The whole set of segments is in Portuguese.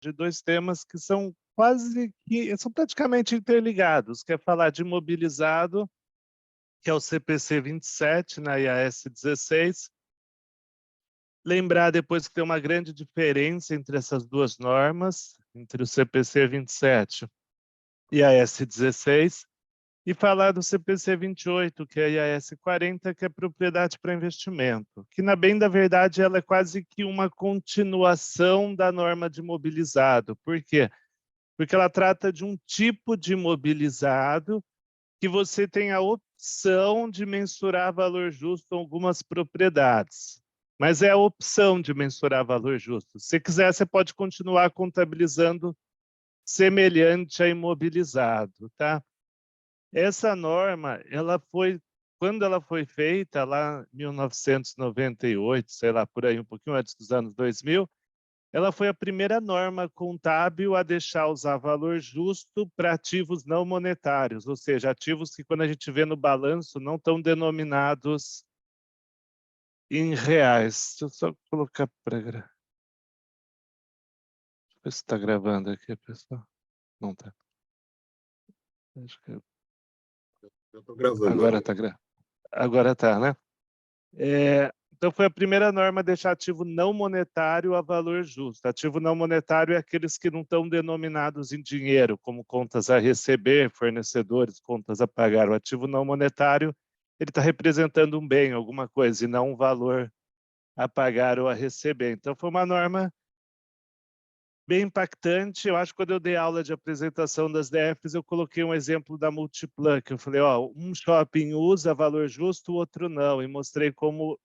de dois temas que são são praticamente interligados, que é falar de imobilizado, que é o CPC 27, na IAS 16. Lembrar depois que tem uma grande diferença entre essas duas normas, entre o CPC 27 e a IAS 16, e falar do CPC 28, que é a IAS 40, que é propriedade para investimento, que, na bem da verdade, ela é quase que uma continuação da norma de imobilizado. Por quê? Porque ela trata de um tipo de imobilizado que você tem a opção de mensurar valor justo em algumas propriedades. Mas é a opção de mensurar valor justo. Se quiser, você pode continuar contabilizando semelhante a imobilizado, tá? Essa norma, quando ela foi feita, lá em 1998, sei lá, por aí, um pouquinho antes dos anos 2000, ela foi a primeira norma contábil a deixar usar valor justo para ativos não monetários, ou seja, ativos que, quando a gente vê no balanço, não estão denominados em reais. Deixa eu só colocar para... Deixa eu ver se está gravando aqui, pessoal. Não está. Acho que... Eu estou gravando. Agora está gravando. Agora está, né? Então, foi a primeira norma a deixar ativo não monetário a valor justo. Ativo não monetário é aqueles que não estão denominados em dinheiro, como contas a receber, fornecedores, contas a pagar. O ativo não monetário, ele está representando um bem, alguma coisa, e não um valor a pagar ou a receber. Então, foi uma norma bem impactante. Eu acho que quando eu dei aula de apresentação das DFs, eu coloquei um exemplo da Multiplan, que eu falei, ó, um shopping usa valor justo, o outro não, e mostrei como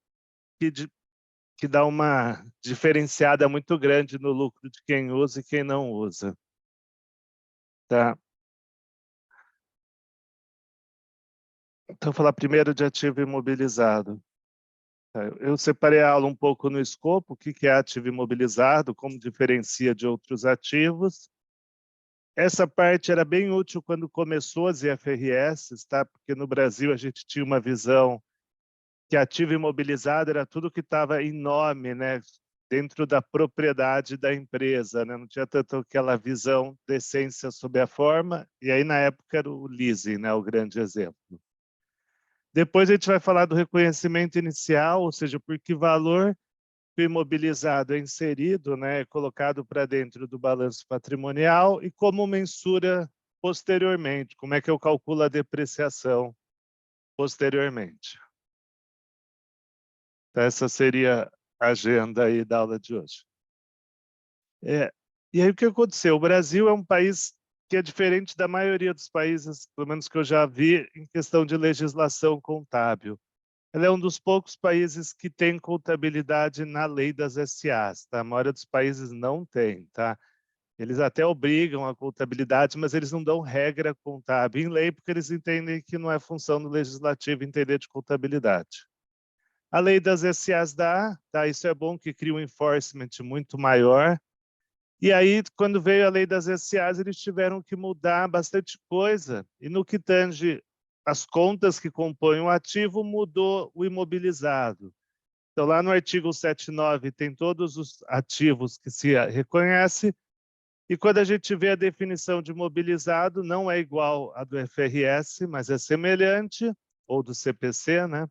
que dá uma diferenciada muito grande no lucro de quem usa e quem não usa. Tá? Então, vou falar primeiro de ativo imobilizado. Eu separei a aula um pouco no escopo, o que é ativo imobilizado, como diferencia de outros ativos. Essa parte era bem útil quando começou as IFRS, tá? Porque no Brasil a gente tinha uma visão que ativo imobilizado era tudo que estava em nome, né, dentro da propriedade da empresa, né? Não tinha tanto aquela visão de essência sob a forma, e aí na época era o leasing, né, o grande exemplo. Depois a gente vai falar do reconhecimento inicial, ou seja, por que valor o imobilizado é inserido, né, colocado para dentro do balanço patrimonial, e como mensura posteriormente, como é que eu calculo a depreciação posteriormente. Então, essa seria a agenda aí da aula de hoje. E aí o que aconteceu? O Brasil é um país que é diferente da maioria dos países, pelo menos que eu já vi, em questão de legislação contábil. Ele é um dos poucos países que tem contabilidade na lei das SAs, tá? A maioria dos países não tem, tá? Eles até obrigam a contabilidade, mas eles não dão regra contábil em lei, porque eles entendem que não é função do legislativo entender de contabilidade. A lei das SAs dá, tá? Isso é bom, que cria um enforcement muito maior. E aí, quando veio a lei das SAs, eles tiveram que mudar bastante coisa. E no que tange as contas que compõem o ativo, mudou o imobilizado. Então, lá no artigo 79, tem todos os ativos que se reconhece. E quando a gente vê a definição de imobilizado, não é igual à do FRS, mas é semelhante, ou do CPC, né?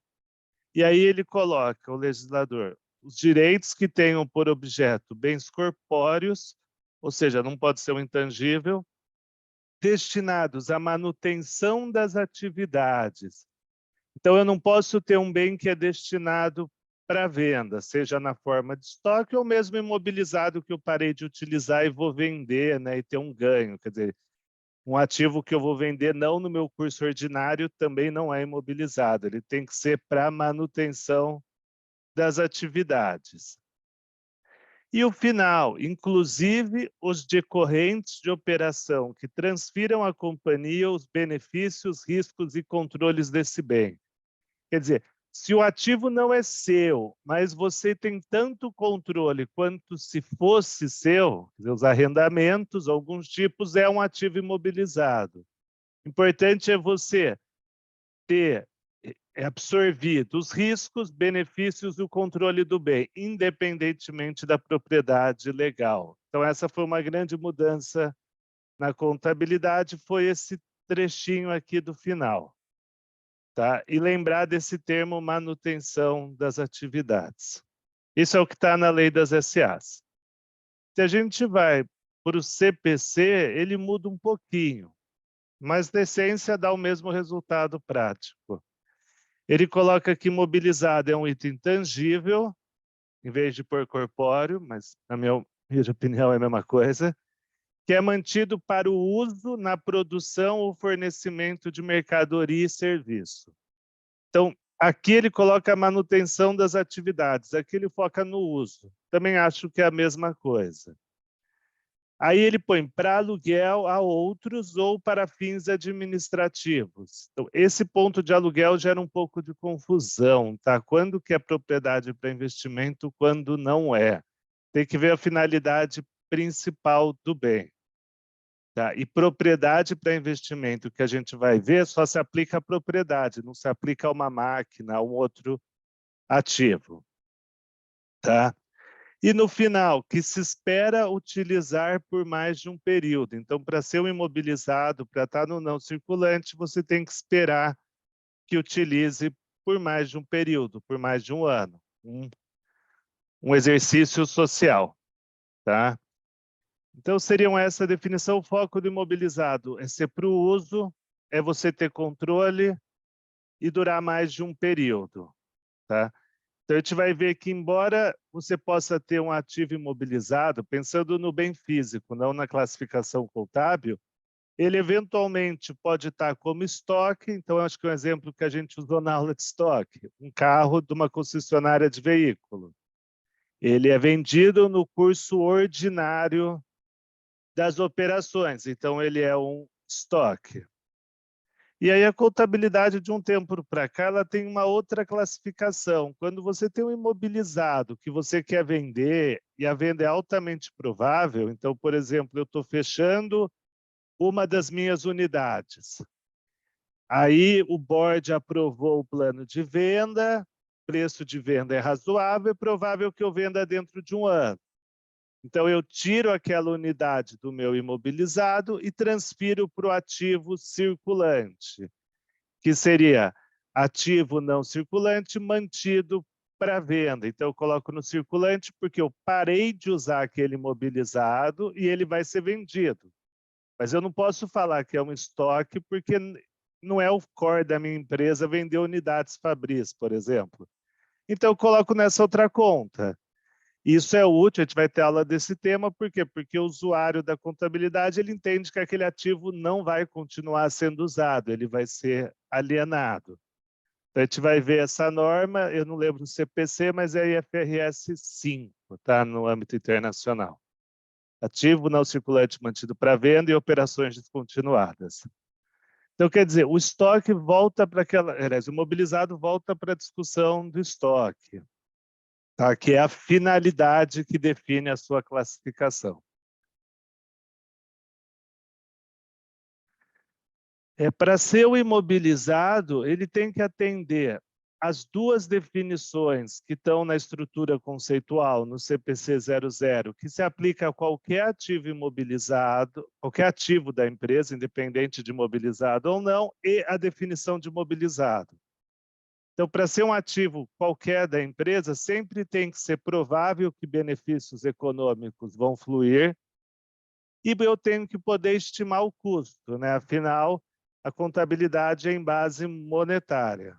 E aí ele coloca, o legislador, os direitos que tenham por objeto bens corpóreos, ou seja, não pode ser um intangível, destinados à manutenção das atividades. Então, eu não posso ter um bem que é destinado para venda, seja na forma de estoque ou mesmo imobilizado que eu parei de utilizar e vou vender, né, e ter um ganho. Quer dizer, um ativo que eu vou vender não no meu curso ordinário também não é imobilizado. Ele tem que ser para manutenção das atividades. E o final, inclusive os decorrentes de operação que transfiram à companhia os benefícios, riscos e controles desse bem. Quer dizer, se o ativo não é seu, mas você tem tanto controle quanto se fosse seu, os arrendamentos, alguns tipos, é um ativo imobilizado. Importante é você ter é absorvido os riscos, benefícios e o controle do bem, independentemente da propriedade legal. Então, essa foi uma grande mudança na contabilidade, foi esse trechinho aqui do final. Tá? E lembrar desse termo manutenção das atividades. Isso é o que está na lei das SAs. Se a gente vai para o CPC, ele muda um pouquinho, mas na essência dá o mesmo resultado prático. Ele coloca que imobilizado é um item tangível, em vez de pôr corpóreo, mas na minha opinião é a mesma coisa, que é mantido para o uso na produção ou fornecimento de mercadoria e serviço. Então, aqui ele coloca a manutenção das atividades, aqui ele foca no uso. Também acho que é a mesma coisa. Aí ele põe para aluguel a outros ou para fins administrativos. Então, esse ponto de aluguel gera um pouco de confusão, tá? Quando que é propriedade para investimento, quando não é. Tem que ver a finalidade principal do bem. Tá? E propriedade para investimento, que a gente vai ver, só se aplica à propriedade, não se aplica a uma máquina, a um outro ativo. Tá? E no final, que se espera utilizar por mais de um período. Então, para ser um imobilizado, para estar no não circulante, você tem que esperar que utilize por mais de um período, por mais de um ano. Um exercício social. Tá? Então, seriam essa definição. O foco do imobilizado é ser para o uso, é você ter controle e durar mais de um período. Tá? Então, a gente vai ver que, embora você possa ter um ativo imobilizado, pensando no bem físico, não na classificação contábil, ele eventualmente pode estar como estoque. Então, acho que um exemplo que a gente usou na aula de estoque, um carro de uma concessionária de veículo. Ele é vendido no curso ordinário das operações, então ele é um estoque. E aí a contabilidade de um tempo para cá, ela tem uma outra classificação. Quando você tem um imobilizado que você quer vender e a venda é altamente provável, então, por exemplo, eu estou fechando uma das minhas unidades. Aí o board aprovou o plano de venda, preço de venda é razoável, é provável que eu venda dentro de um ano. Então, eu tiro aquela unidade do meu imobilizado e transfiro para o ativo circulante, que seria ativo não circulante mantido para venda. Então, eu coloco no circulante porque eu parei de usar aquele imobilizado e ele vai ser vendido. Mas eu não posso falar que é um estoque porque não é o core da minha empresa vender unidades Fabris, por exemplo. Então, eu coloco nessa outra conta. Isso é útil, a gente vai ter aula desse tema, por quê? Porque o usuário da contabilidade, ele entende que aquele ativo não vai continuar sendo usado, ele vai ser alienado. Então, a gente vai ver essa norma, eu não lembro o CPC, mas é IFRS 5, tá? No âmbito internacional. Ativo não circulante mantido para venda e operações descontinuadas. Então, quer dizer, o estoque volta para aquela... Aliás, o mobilizado volta para a discussão do estoque. Tá? Que é a finalidade que define a sua classificação. Para ser o imobilizado, ele tem que atender as duas definições que estão na estrutura conceitual, no CPC 00, que se aplica a qualquer ativo imobilizado, qualquer ativo da empresa, independente de imobilizado ou não, e a definição de imobilizado. Então, para ser um ativo qualquer da empresa, sempre tem que ser provável que benefícios econômicos vão fluir e eu tenho que poder estimar o custo, né? Afinal, a contabilidade é em base monetária.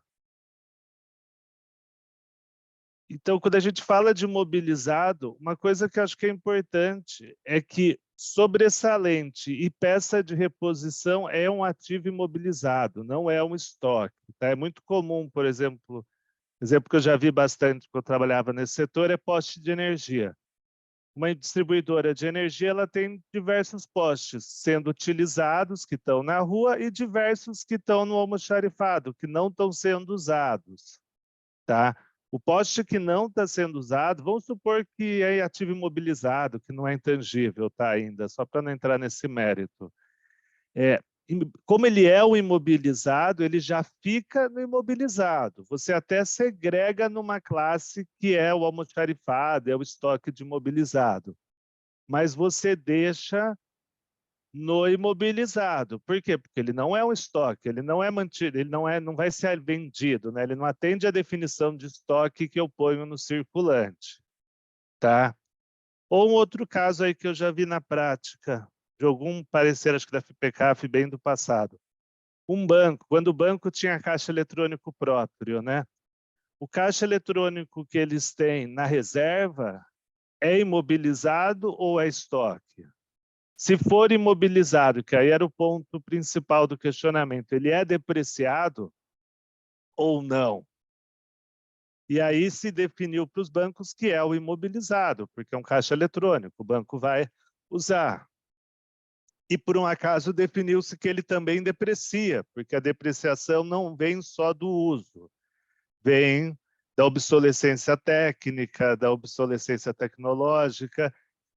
Então, quando a gente fala de mobilizado, uma coisa que eu acho que é importante é que sobressalente e peça de reposição é um ativo imobilizado, não é um estoque. Tá? É muito comum, por exemplo, exemplo que eu já vi bastante quando eu trabalhava nesse setor é poste de energia. Uma distribuidora de energia ela tem diversos postes sendo utilizados, que estão na rua, e diversos que estão no almoxarifado, que não estão sendo usados. Tá? O poste que não está sendo usado, vamos supor que é ativo imobilizado, que não é intangível tá, ainda, só para não entrar nesse mérito. como ele é o imobilizado, ele já fica no imobilizado. Você até segrega numa classe que é o almoxarifado, é o estoque de imobilizado. Mas você deixa no imobilizado. Por quê? Porque ele não é um estoque, ele não é mantido, ele não vai ser vendido, né? Ele não atende à definição de estoque que eu ponho no circulante, tá? Ou um outro caso aí que eu já vi na prática, de algum parecer, acho que da FPCAF, bem do passado. Um banco, quando o banco tinha caixa eletrônico próprio, né? O caixa eletrônico que eles têm na reserva é imobilizado ou é estoque? Se for imobilizado, que aí era o ponto principal do questionamento, ele é depreciado ou não? E aí se definiu para os bancos que é o imobilizado, porque é um caixa eletrônico, o banco vai usar. E por um acaso definiu-se que ele também deprecia, porque a depreciação não vem só do uso, vem da obsolescência técnica, da obsolescência tecnológica.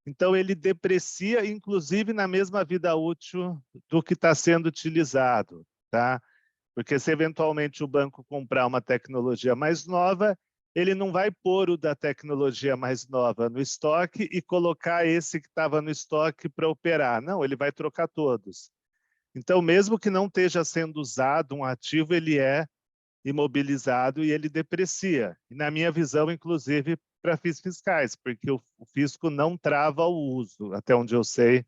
Então, ele deprecia, inclusive, na mesma vida útil do que está sendo utilizado, tá? Porque se eventualmente o banco comprar uma tecnologia mais nova, ele não vai pôr o da tecnologia mais nova no estoque e colocar esse que estava no estoque para operar. Não, ele vai trocar todos. Então, mesmo que não esteja sendo usado um ativo, ele é imobilizado e ele deprecia. E na minha visão, inclusive, para fins fiscais, porque o fisco não trava o uso, até onde eu sei,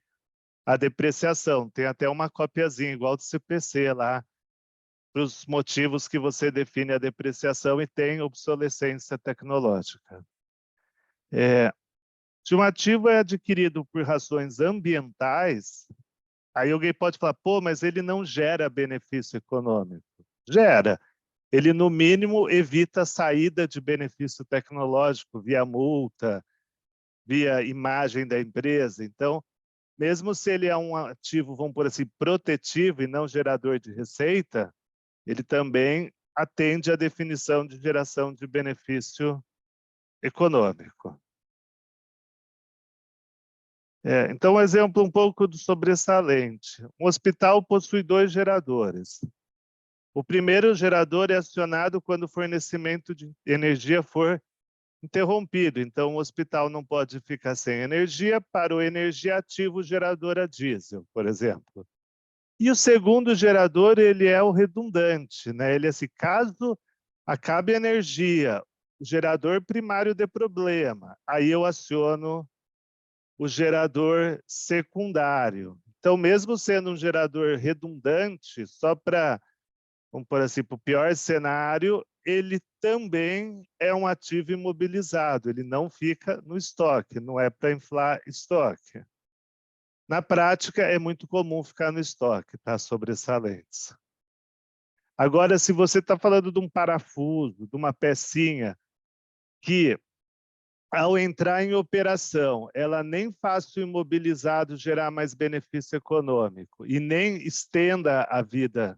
a depreciação. Tem até uma copiazinha, igual do CPC lá, para os motivos que você define a depreciação e tem obsolescência tecnológica. Se um ativo é adquirido por razões ambientais, aí alguém pode falar, pô, mas ele não gera benefício econômico. Gera. Ele, no mínimo, evita a saída de benefício tecnológico via multa, via imagem da empresa. Então, mesmo se ele é um ativo, vamos por assim, protetivo e não gerador de receita, ele também atende à definição de geração de benefício econômico. Então, um exemplo um pouco do sobressalente. Um hospital possui 2 geradores. O primeiro gerador é acionado quando o fornecimento de energia for interrompido. Então, o hospital não pode ficar sem energia. Parou energia, ativa o gerador a diesel, por exemplo. E o segundo gerador, ele é o redundante, né? Ele é assim, caso acabe a energia, o gerador primário dê problema, aí eu aciono o gerador secundário. Então, mesmo sendo um gerador redundante, só para, vamos por assim, para o pior cenário, ele também é um ativo imobilizado, ele não fica no estoque, não é para inflar estoque. Na prática, é muito comum ficar no estoque, tá? Sobressalentes. Agora, se você está falando de um parafuso, de uma pecinha, que ao entrar em operação, ela nem faça o imobilizado gerar mais benefício econômico e nem estenda a vida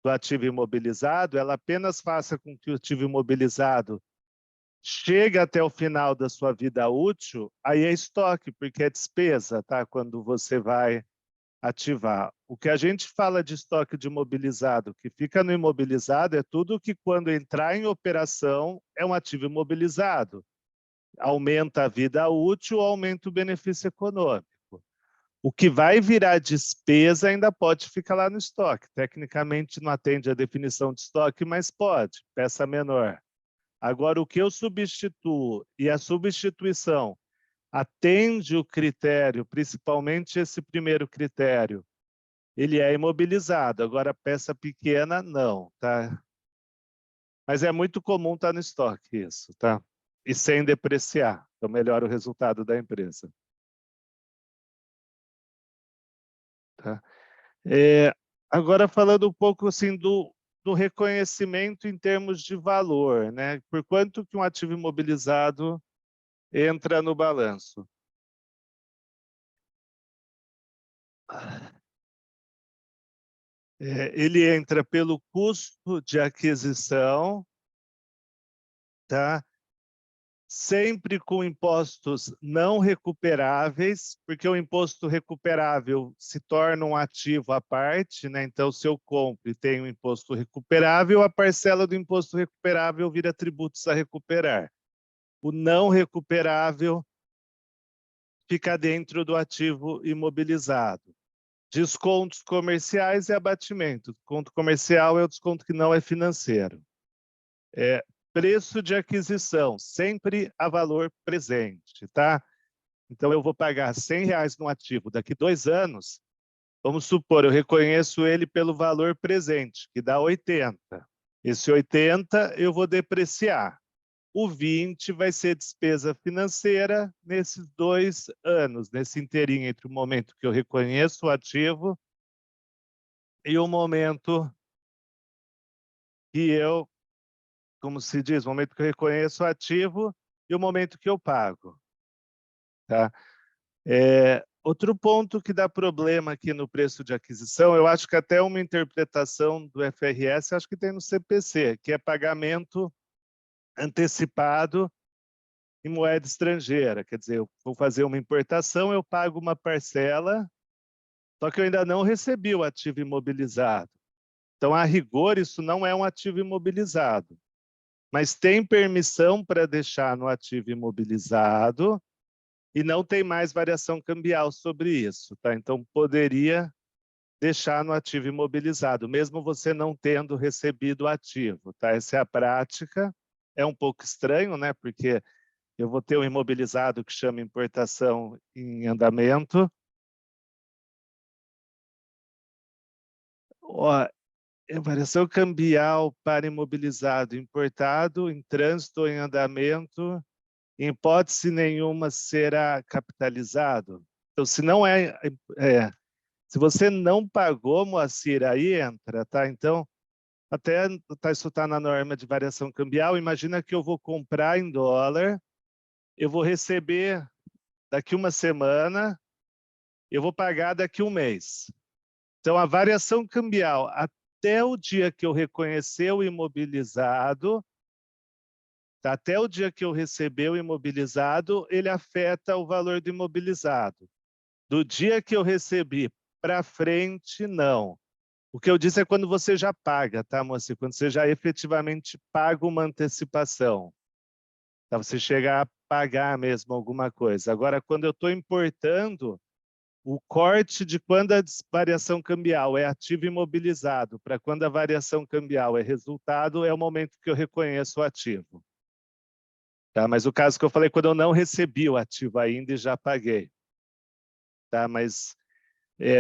do ativo imobilizado, ela apenas faça com que o ativo imobilizado chegue até o final da sua vida útil, aí é estoque, porque é despesa, tá? Quando você vai ativar. O que a gente fala de estoque de imobilizado, que fica no imobilizado, é tudo que quando entrar em operação é um ativo imobilizado. Aumenta a vida útil, aumenta o benefício econômico. O que vai virar despesa ainda pode ficar lá no estoque. Tecnicamente não atende à definição de estoque, mas pode, peça menor. Agora, o que eu substituo e a substituição atende o critério, principalmente esse primeiro critério, ele é imobilizado. Agora, peça pequena, não, tá? Mas é muito comum estar no estoque isso, tá? E sem depreciar, então melhora o resultado da empresa. Tá? Agora, falando um pouco assim do reconhecimento em termos de valor, né? Por quanto que um ativo imobilizado entra no balanço? Ele entra pelo custo de aquisição, tá? sempre com impostos não recuperáveis, porque o imposto recuperável se torna um ativo à parte, né? Então, se eu compro e tenho um imposto recuperável, a parcela do imposto recuperável vira tributos a recuperar. O não recuperável fica dentro do ativo imobilizado. Descontos comerciais e abatimento. Desconto comercial é o desconto que não é financeiro. Preço de aquisição, sempre a valor presente, tá? Então, eu vou pagar R$100 no ativo daqui 2 anos, vamos supor, eu reconheço ele pelo valor presente, que dá 80. Esse 80 eu vou depreciar. O 20 vai ser despesa financeira nesses 2 anos, nesse inteirinho entre o momento que eu reconheço o ativo e o momento que eu, como se diz, o momento que eu reconheço o ativo e o momento que eu pago. Tá? Outro ponto que dá problema aqui no preço de aquisição, eu acho que até uma interpretação do FRS, acho que tem no CPC, que é pagamento antecipado em moeda estrangeira. Quer dizer, eu vou fazer uma importação, eu pago uma parcela, só que eu ainda não recebi o ativo imobilizado. Então, a rigor, isso não é um ativo imobilizado. Mas tem permissão para deixar no ativo imobilizado e não tem mais variação cambial sobre isso, tá? Então, poderia deixar no ativo imobilizado, mesmo você não tendo recebido o ativo, tá? Essa é a prática. É um pouco estranho, né? Porque eu vou ter um imobilizado que chama importação em andamento. Ó, variação cambial para imobilizado importado, em trânsito ou em andamento, em hipótese nenhuma será capitalizado. Então, se não se você não pagou, Moacir, aí entra, tá? Então, até isso está na norma de variação cambial. Imagina que eu vou comprar em dólar, eu vou receber daqui uma semana, eu vou pagar daqui um mês. Então, a variação cambial, até o dia que eu reconhecer o imobilizado, tá? Até o dia que eu receber o imobilizado, ele afeta o valor do imobilizado. Do dia que eu recebi para frente, não. O que eu disse é quando você já paga, tá, moça? Quando você já efetivamente paga uma antecipação. Tá? Você chega a pagar mesmo alguma coisa. Agora, quando eu estou importando, o corte de quando a variação cambial é ativo imobilizado para quando a variação cambial é resultado é o momento que eu reconheço o ativo. Tá? Mas o caso que eu falei, quando eu não recebi o ativo ainda e já paguei. Tá? Mas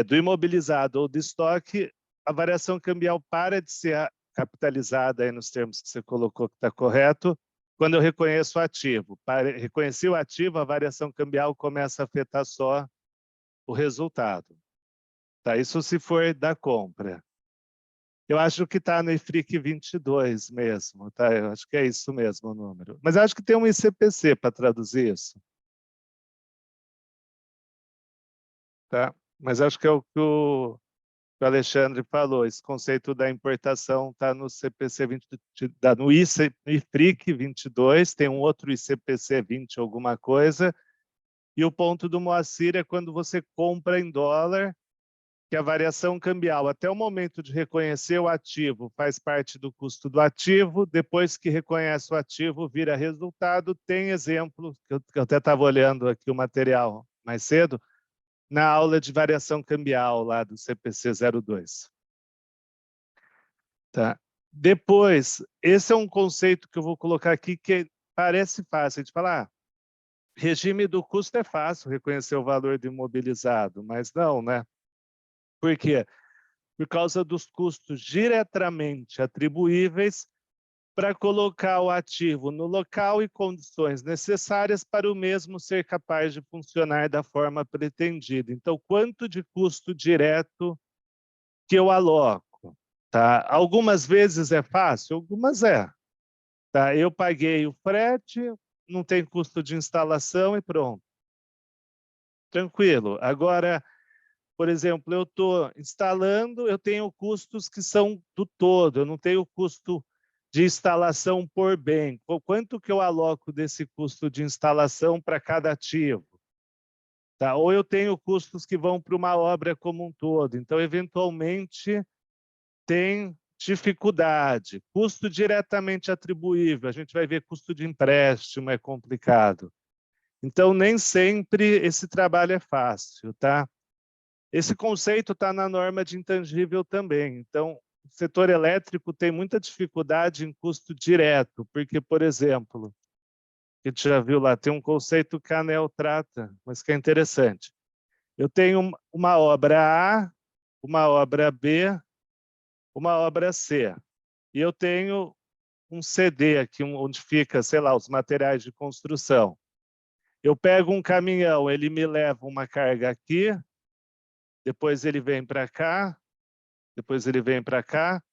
do imobilizado ou do estoque, a variação cambial para de ser capitalizada aí nos termos que você colocou que está correto, quando eu reconheço o ativo. Para reconhecer o ativo, a variação cambial começa a afetar só o resultado. Tá? Isso se for da compra. Eu acho que está no IFRIC 22 mesmo, tá? Eu acho que é isso mesmo o número. Mas eu acho que tem um ICPC para traduzir isso. Tá? Mas acho que é o que o Alexandre falou, esse conceito da importação está no CPC 20, no IFRIC 22, tem um outro ICPC 20 alguma coisa, e o ponto do Moacir é quando você compra em dólar, que a variação cambial, até o momento de reconhecer o ativo, faz parte do custo do ativo, depois que reconhece o ativo, vira resultado. Tem exemplo, que eu até estava olhando aqui o material mais cedo, na aula de variação cambial lá do CPC 02. Tá? Depois, esse é um conceito que eu vou colocar aqui que parece fácil. A gente fala, regime do custo é fácil reconhecer o valor do imobilizado, mas não, né? Por quê? Por causa dos custos diretamente atribuíveis para colocar o ativo no local e condições necessárias para o mesmo ser capaz de funcionar da forma pretendida. Então, quanto de custo direto que eu aloco? Tá? Algumas vezes é fácil, algumas é. Tá? Eu paguei o frete, não tem custo de instalação e pronto. Tranquilo. Agora, por exemplo, eu estou instalando, eu tenho custos que são do todo, eu não tenho custo de instalação por bem. Quanto que eu aloco desse custo de instalação para cada ativo? Tá? Ou eu tenho custos que vão para uma obra como um todo. Então, eventualmente, tem dificuldade. Custo diretamente atribuível. A gente vai ver custo de empréstimo, é complicado. Então, nem sempre esse trabalho é fácil, tá? Esse conceito está na norma de intangível também. Então, o setor elétrico tem muita dificuldade em custo direto, porque, por exemplo, a gente já viu lá, tem um conceito que a ANEEL trata, mas que é interessante. Eu tenho uma obra A, uma obra B, uma obra C. E eu tenho um CD aqui, onde fica, sei lá, os materiais de construção. Eu pego um caminhão, ele me leva uma carga aqui, depois ele vem para cá, depois ele vem para cá,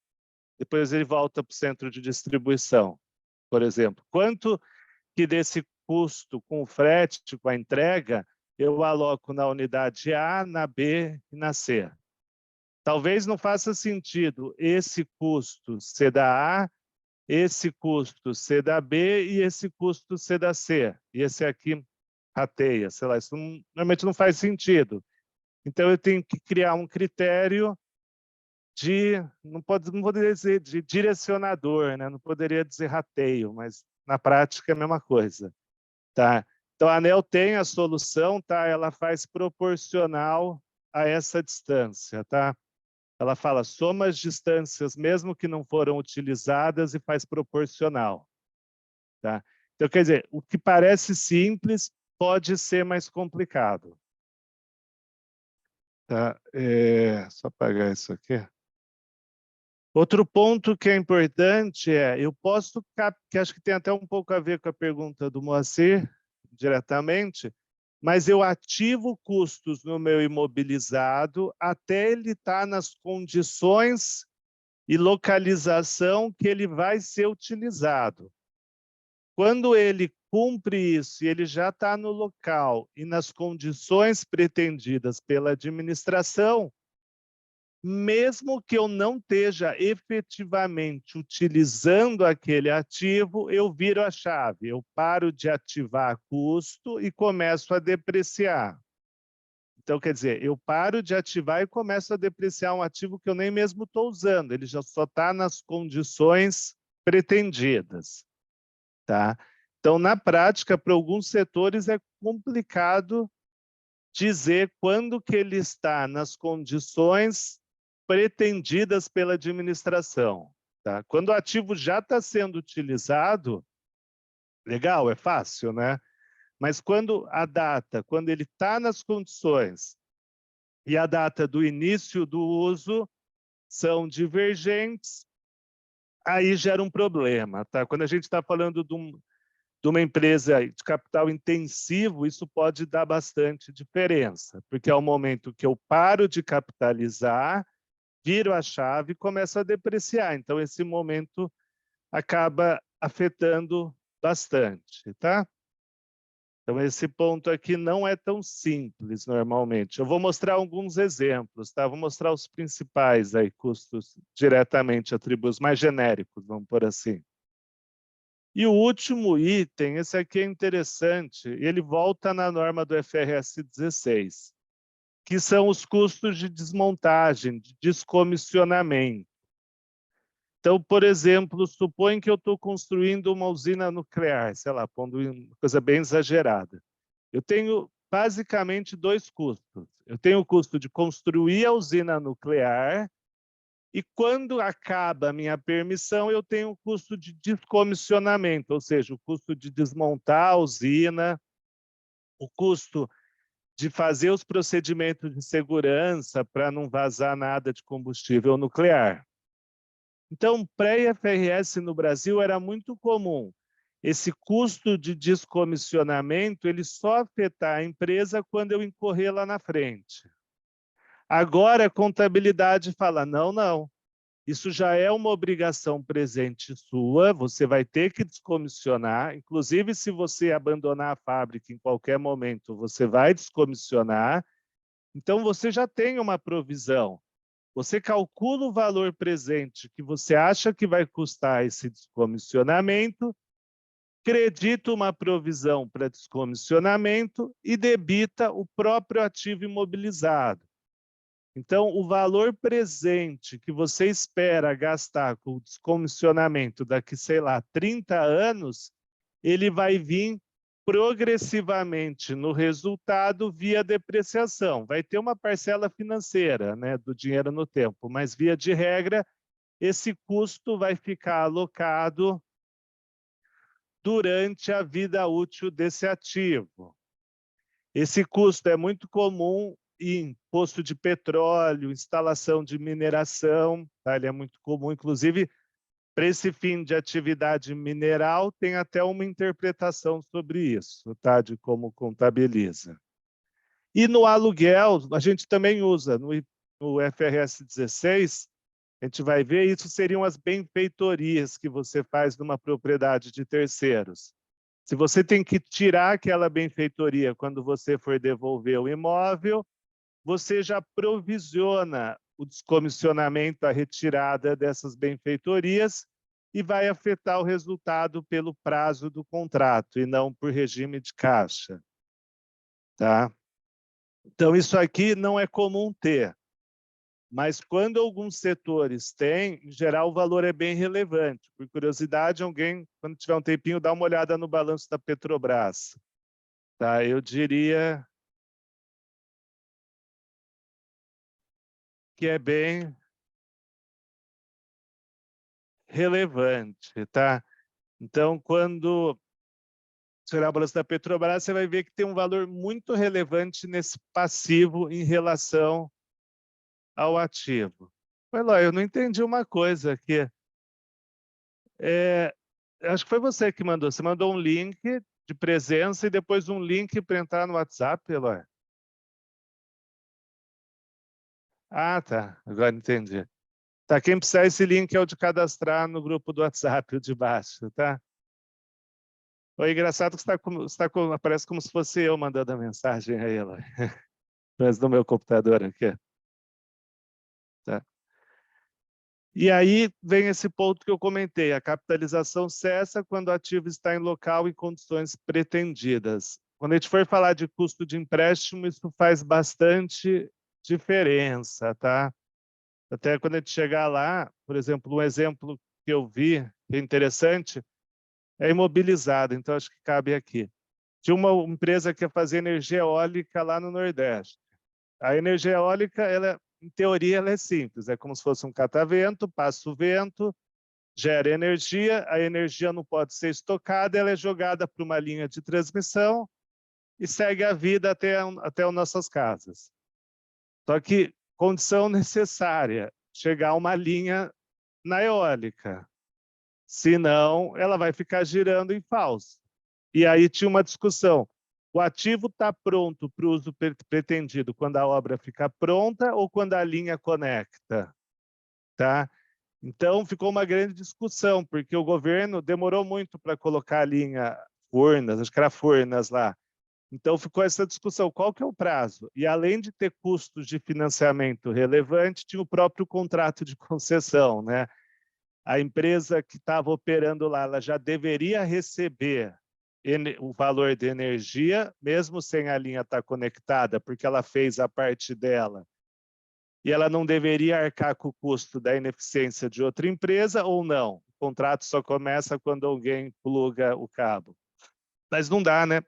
depois ele volta para o centro de distribuição, por exemplo. Quanto que desse custo com o frete, com a entrega, eu aloco na unidade A, na B e na C? Talvez não faça sentido esse custo ser da A, esse custo ser da B e esse custo ser da C. E esse aqui rateia, sei lá, isso normalmente não faz sentido. Então, eu tenho que criar um critério de, não poderia dizer de direcionador, né? Não poderia dizer rateio, mas na prática é a mesma coisa. Tá? Então, a ANEEL tem a solução, tá? Ela faz proporcional a essa distância. Tá? Ela fala, soma as distâncias, mesmo que não foram utilizadas, e faz proporcional. Tá? Então, quer dizer, o que parece simples pode ser mais complicado. Tá? Só apagar isso aqui. Outro ponto que é importante é, eu posso, que acho que tem até um pouco a ver com a pergunta do Moacir, diretamente, mas eu ativo custos no meu imobilizado até ele estar nas condições e localização que ele vai ser utilizado. Quando ele cumpre isso e ele já está no local e nas condições pretendidas pela administração, mesmo que eu não esteja efetivamente utilizando aquele ativo, eu viro a chave, eu paro de ativar custo e começo a depreciar. Então, quer dizer, eu paro de ativar e começo a depreciar um ativo que eu nem mesmo estou usando, ele já só está nas condições pretendidas. Tá? Então, na prática, para alguns setores é complicado dizer quando que ele está nas condições pretendidas pela administração. Tá? Quando o ativo já está sendo utilizado, legal, é fácil, né? Mas quando a data, quando ele está nas condições e a data do início do uso são divergentes, aí gera um problema. Tá? Quando a gente está falando de uma empresa de capital intensivo, isso pode dar bastante diferença, porque é o momento que eu paro de capitalizar, viro a chave e começo a depreciar. Então, esse momento acaba afetando bastante, tá? Então, esse ponto aqui não é tão simples, normalmente. Eu vou mostrar alguns exemplos, tá? Vou mostrar os principais aí, custos diretamente atribuídos, mais genéricos, vamos por assim. E o último item, esse aqui é interessante, ele volta na norma do FRS 16, que são os custos de desmontagem, de descomissionamento. Então, por exemplo, supõe que eu estou construindo uma usina nuclear, sei lá, pondo uma coisa bem exagerada. Eu tenho basicamente dois custos. Eu tenho o custo de construir a usina nuclear e quando acaba a minha permissão, eu tenho o custo de descomissionamento, ou seja, o custo de desmontar a usina, o custo de fazer os procedimentos de segurança para não vazar nada de combustível nuclear. Então, pré-IFRS no Brasil era muito comum esse custo de descomissionamento ele só afetar a empresa quando eu incorrer lá na frente. Agora, a contabilidade fala, não, isso já é uma obrigação presente sua, você vai ter que descomissionar, inclusive se você abandonar a fábrica em qualquer momento, você vai descomissionar, então você já tem uma provisão Você calcula o valor presente que você acha que vai custar esse descomissionamento, credita uma provisão para descomissionamento e debita o próprio ativo imobilizado. Então, o valor presente que você espera gastar com o descomissionamento daqui, sei lá, 30 anos, ele vai vir progressivamente no resultado via depreciação. Vai ter uma parcela financeira, né, do dinheiro no tempo, mas via de regra, esse custo vai ficar alocado durante a vida útil desse ativo. Esse custo é muito comum em posto de petróleo, instalação de mineração, tá? Ele é muito comum, inclusive, para esse fim de atividade mineral, tem até uma interpretação sobre isso, tá? De como contabiliza. E no aluguel, a gente também usa, no FRS 16, a gente vai ver, isso seriam as benfeitorias que você faz numa propriedade de terceiros. Se você tem que tirar aquela benfeitoria quando você for devolver o imóvel, você já provisiona o descomissionamento, a retirada dessas benfeitorias e vai afetar o resultado pelo prazo do contrato e não por regime de caixa. Tá? Então, isso aqui não é comum ter. Mas quando alguns setores têm, em geral, o valor é bem relevante. Por curiosidade, alguém, quando tiver um tempinho, dá uma olhada no balanço da Petrobras. Tá? Eu diria que é bem relevante. Tá? Então, quando você olhar o balanço da Petrobras, você vai ver que tem um valor muito relevante nesse passivo em relação ao ativo. Eloy, eu não entendi uma coisa aqui. Acho que foi você que mandou. Você mandou um link de presença e depois um link para entrar no WhatsApp, Eloy. Ah, tá. Agora entendi. Tá, quem precisar, esse link é o de cadastrar no grupo do WhatsApp, o de baixo, tá? Oi, engraçado que aparece como se fosse eu mandando a mensagem aí, Eloy. Mas no meu computador aqui. Tá. E aí vem esse ponto que eu comentei, a capitalização cessa quando o ativo está em local e condições pretendidas. Quando a gente for falar de custo de empréstimo, isso faz bastante diferença, tá? Até quando a gente chegar lá, por exemplo, um exemplo que eu vi, que é interessante, é imobilizado, então acho que cabe aqui. Tinha uma empresa que ia fazer energia eólica lá no Nordeste. A energia eólica, ela, em teoria, ela é simples, é como se fosse um catavento, passa o vento, gera energia, a energia não pode ser estocada, ela é jogada para uma linha de transmissão e segue a vida até as nossas casas. Só que condição necessária, chegar uma linha na eólica, senão ela vai ficar girando em falso. E aí tinha uma discussão, o ativo está pronto para o uso pretendido quando a obra fica pronta ou quando a linha conecta? Tá? Então, ficou uma grande discussão, porque o governo demorou muito para colocar a linha Furnas, acho que era Furnas lá. Então, ficou essa discussão, qual que é o prazo? E além de ter custos de financiamento relevante, tinha o próprio contrato de concessão, né? A empresa que estava operando lá, ela já deveria receber o valor de energia, mesmo sem a linha estar conectada, porque ela fez a parte dela. E ela não deveria arcar com o custo da ineficiência de outra empresa ou não? O contrato só começa quando alguém pluga o cabo. Mas não dá, né?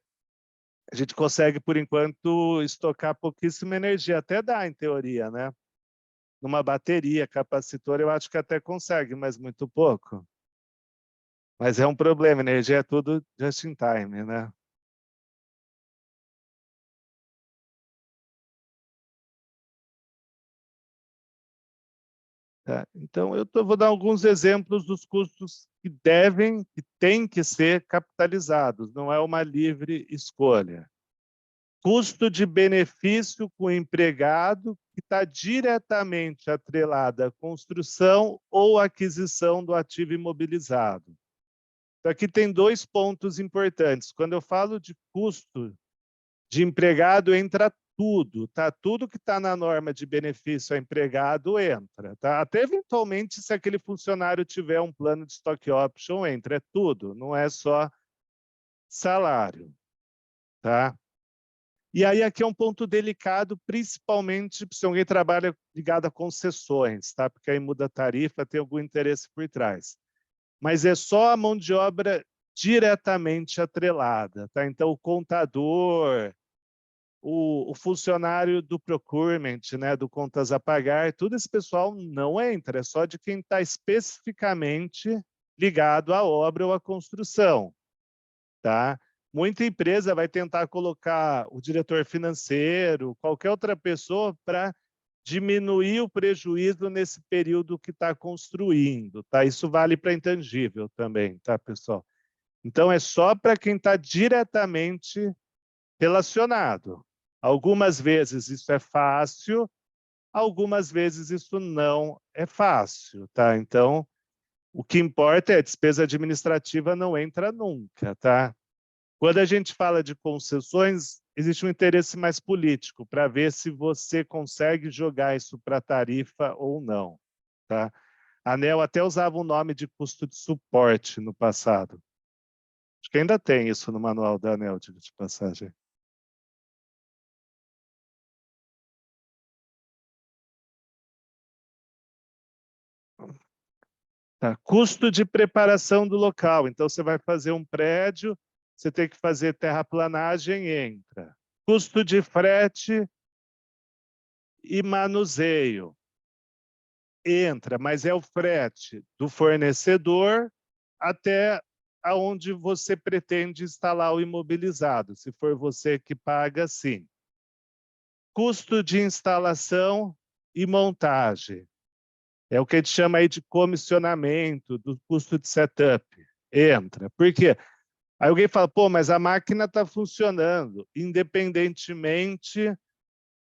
A gente consegue, por enquanto, estocar pouquíssima energia. Até dá, em teoria, né? Numa bateria, capacitor, eu acho que até consegue, mas muito pouco. Mas é um problema, energia é tudo just in time, né? Tá? Então, vou dar alguns exemplos dos custos que devem, que têm que ser capitalizados, não é uma livre escolha. Custo de benefício com o empregado, que está diretamente atrelado à construção ou aquisição do ativo imobilizado. Então, aqui tem dois pontos importantes. Quando eu falo de custo de empregado, entra tudo, tá? Tudo que está na norma de benefício ao empregado entra, tá? Até eventualmente, se aquele funcionário tiver um plano de stock option, entra. É tudo, não é só salário, tá? E aí aqui é um ponto delicado, principalmente se alguém trabalha ligado a concessões, tá? Porque aí muda a tarifa, tem algum interesse por trás. Mas é só a mão de obra diretamente atrelada, tá? Então o contador, o funcionário do procurement, né, do contas a pagar, tudo esse pessoal não entra, é só de quem está especificamente ligado à obra ou à construção, tá? Muita empresa vai tentar colocar o diretor financeiro, qualquer outra pessoa, para diminuir o prejuízo nesse período que está construindo, tá? Isso vale para intangível também, tá, pessoal? Então, é só para quem está diretamente relacionado. Algumas vezes isso é fácil, algumas vezes isso não é fácil, tá? Então, o que importa é a despesa administrativa não entra nunca, tá? Quando a gente fala de concessões, existe um interesse mais político para ver se você consegue jogar isso para tarifa ou não, tá? A ANEEL até usava o nome de custo de suporte no passado. Acho que ainda tem isso no manual da ANEEL, diga de passagem. Tá. Custo de preparação do local. Então, você vai fazer um prédio, você tem que fazer terraplanagem, entra. Custo de frete e manuseio. Entra, mas é o frete do fornecedor até aonde você pretende instalar o imobilizado. Se for você que paga, sim. Custo de instalação e montagem. É o que a gente chama aí de comissionamento, do custo de setup. Entra. Por quê? Aí alguém fala, pô, mas a máquina está funcionando, independentemente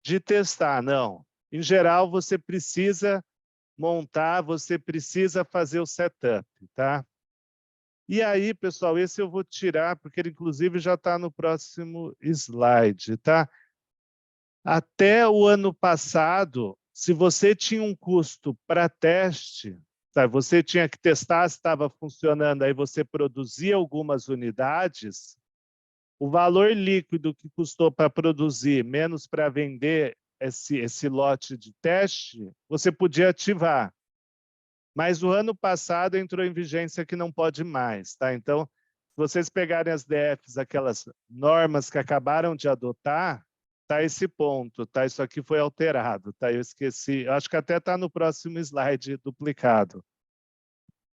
de testar. Não. Em geral, você precisa montar, você precisa fazer o setup, tá? E aí, pessoal, esse eu vou tirar, porque ele, inclusive, já está no próximo slide, tá? Até o ano passado, se você tinha um custo para teste, tá? Você tinha que testar se estava funcionando, aí você produzia algumas unidades, o valor líquido que custou para produzir, menos para vender esse lote de teste, você podia ativar. Mas o ano passado entrou em vigência que não pode mais, tá? Então, se vocês pegarem as DFs, aquelas normas que acabaram de adotar, tá esse ponto, tá? Isso aqui foi alterado, tá? Eu esqueci, eu acho que até tá no próximo slide duplicado.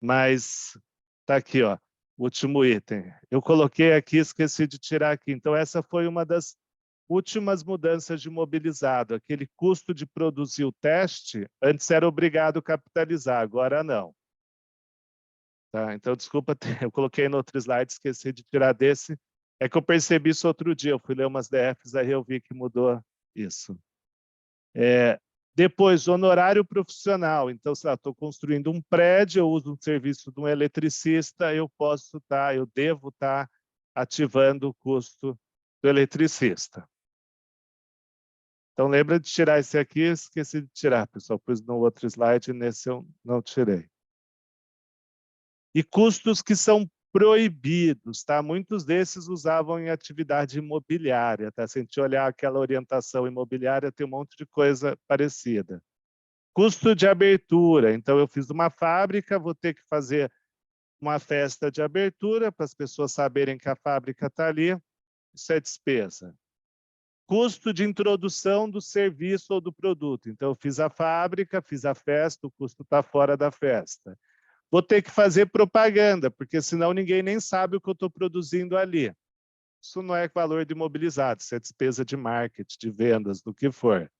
Mas tá aqui, ó, último item. Eu coloquei aqui, esqueci de tirar aqui. Então, essa foi uma das últimas mudanças de mobilizado. Aquele custo de produzir o teste, antes era obrigado a capitalizar, agora não. Tá? Então, desculpa, eu coloquei no outro slide, esqueci de tirar desse. É que eu percebi isso outro dia, eu fui ler umas DFs, aí eu vi que mudou isso. Depois, honorário profissional. Então, se eu estou construindo um prédio, eu uso um serviço de um eletricista, eu posso estar, eu devo estar ativando o custo do eletricista. Então, lembra de tirar esse aqui, esqueci de tirar, pessoal, pus no outro slide, nesse eu não tirei. E custos que são proibidos, tá? Muitos desses usavam em atividade imobiliária, tá? Se a gente olhar aquela orientação imobiliária, tem um monte de coisa parecida. Custo de abertura. Então, eu fiz uma fábrica, vou ter que fazer uma festa de abertura para as pessoas saberem que a fábrica está ali. Isso é despesa. Custo de introdução do serviço ou do produto. Então, eu fiz a fábrica, fiz a festa, o custo está fora da festa. Vou ter que fazer propaganda, porque senão ninguém nem sabe o que eu estou produzindo ali. Isso não é valor de imobilizado, isso é despesa de marketing, de vendas, do que for.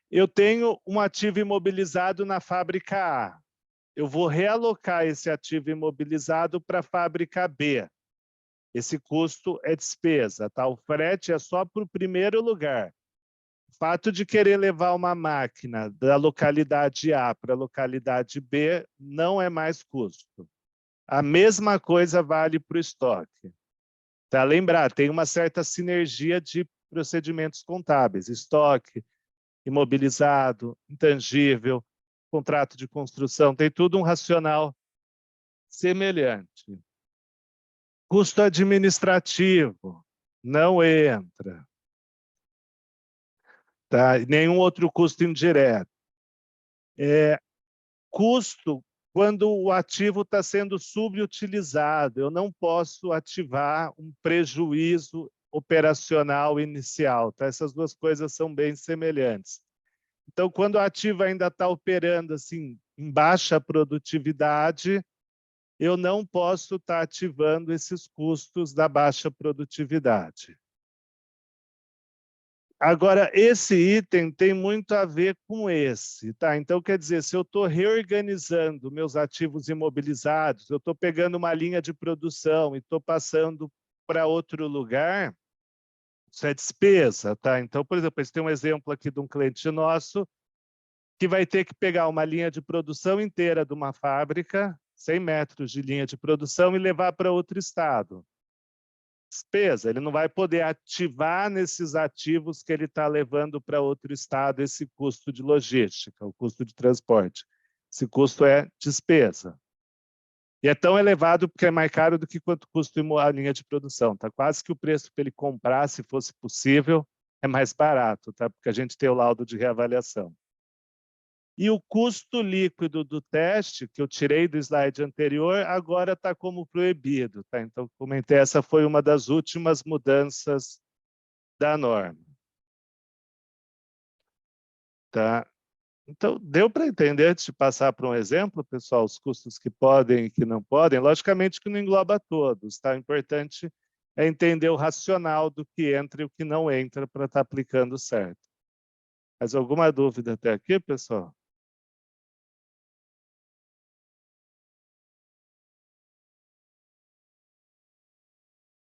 Eu tenho um ativo imobilizado na fábrica A. Eu vou realocar esse ativo imobilizado para a fábrica B. Esse custo é despesa, tá? O frete é só para o primeiro lugar. O fato de querer levar uma máquina da localidade A para a localidade B não é mais custo. A mesma coisa vale para o estoque. Tá? Lembrar, tem uma certa sinergia de procedimentos contábeis, estoque, imobilizado, intangível, contrato de construção, tem tudo um racional semelhante. Custo administrativo não entra, tá? Nenhum outro custo indireto. Custo quando o ativo está sendo subutilizado. Eu não posso ativar um prejuízo operacional inicial. Tá? Essas duas coisas são bem semelhantes. Então, quando o ativo ainda está operando assim, em baixa produtividade, eu não posso estar ativando esses custos da baixa produtividade. Agora, esse item tem muito a ver com esse, tá? Então, quer dizer, se eu estou reorganizando meus ativos imobilizados, eu estou pegando uma linha de produção e estou passando para outro lugar, isso é despesa, tá? Então, por exemplo, esse tem um exemplo aqui de um cliente nosso que vai ter que pegar uma linha de produção inteira de uma fábrica, 100 metros de linha de produção, e levar para outro estado. Despesa, ele não vai poder ativar nesses ativos que ele está levando para outro estado esse custo de logística, o custo de transporte. Esse custo é despesa. E é tão elevado porque é mais caro do que quanto custa a linha de produção. Tá quase que o preço para ele comprar, se fosse possível, é mais barato, tá? Porque a gente tem o laudo de reavaliação. E o custo líquido do teste, que eu tirei do slide anterior, agora está como proibido. Tá? Então, comentei, essa foi uma das últimas mudanças da norma. Tá? Então, deu para entender, antes de passar para um exemplo, pessoal, os custos que podem e que não podem? Logicamente que não engloba todos. Tá? O importante é entender o racional do que entra e o que não entra para estar aplicando certo. Mas alguma dúvida até aqui, pessoal?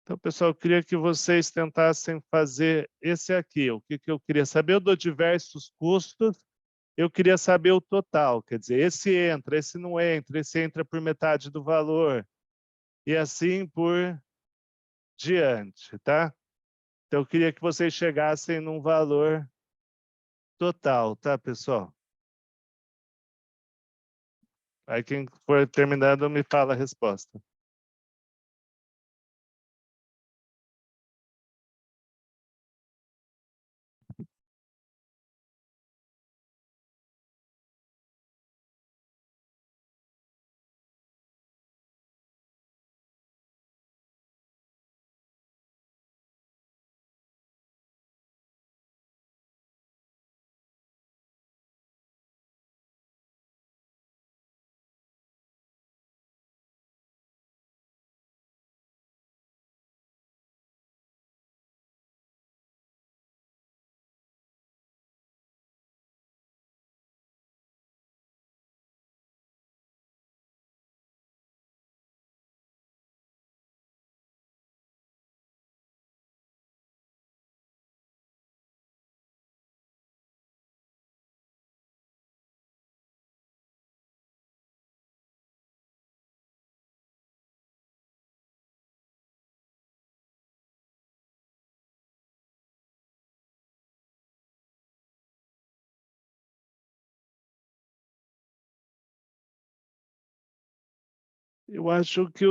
Então, pessoal, eu queria que vocês tentassem fazer esse aqui. O que eu queria saber? Eu dou diversos custos, eu queria saber o total. Quer dizer, esse não entra, esse entra por metade do valor. E assim por diante, tá? Então, eu queria que vocês chegassem num valor total, tá, pessoal? Aí quem for terminando me fala a resposta. Eu acho que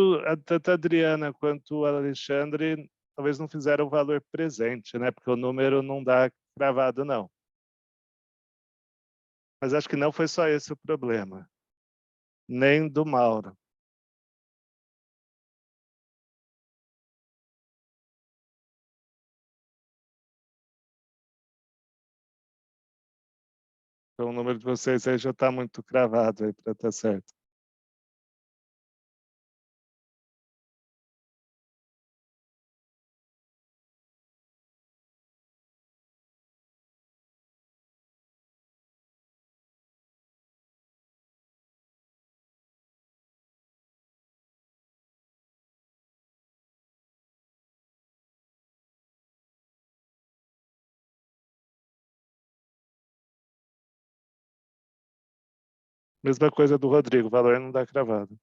tanto a Adriana quanto o Alexandre talvez não fizeram o valor presente, né? Porque o número não dá cravado, não. Mas acho que não foi só esse o problema, nem do Mauro. Então, o número de vocês aí já está muito cravado aí para estar certo. Mesma coisa do Rodrigo, o valor não dá cravado.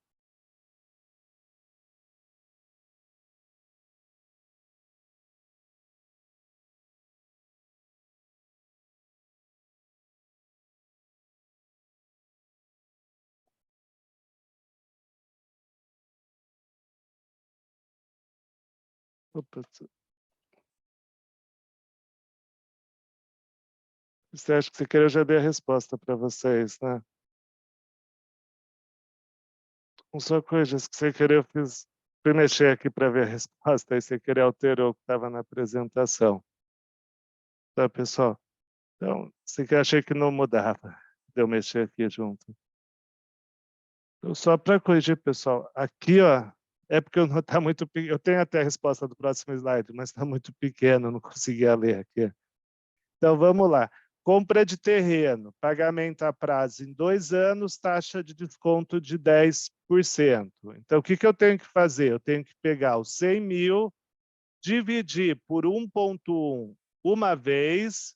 Opa. Você acha que você quer? Eu já dei a resposta para vocês, né? Com só coisas que você querer, eu fui mexer aqui para ver a resposta, aí você querer alterou o que estava na apresentação. Tá, pessoal? Então, você que achei que não mudava, de eu mexer aqui junto. Então, só para corrigir, pessoal, aqui, ó, é porque eu não tá muito, eu tenho até a resposta do próximo slide, mas está muito pequeno, não conseguia ler aqui. Então, vamos lá. Compra de terreno, pagamento a prazo em 2 anos, taxa de desconto de 10%. Então, o que eu tenho que fazer? Eu tenho que pegar os 100 mil, dividir por 1,1 uma vez,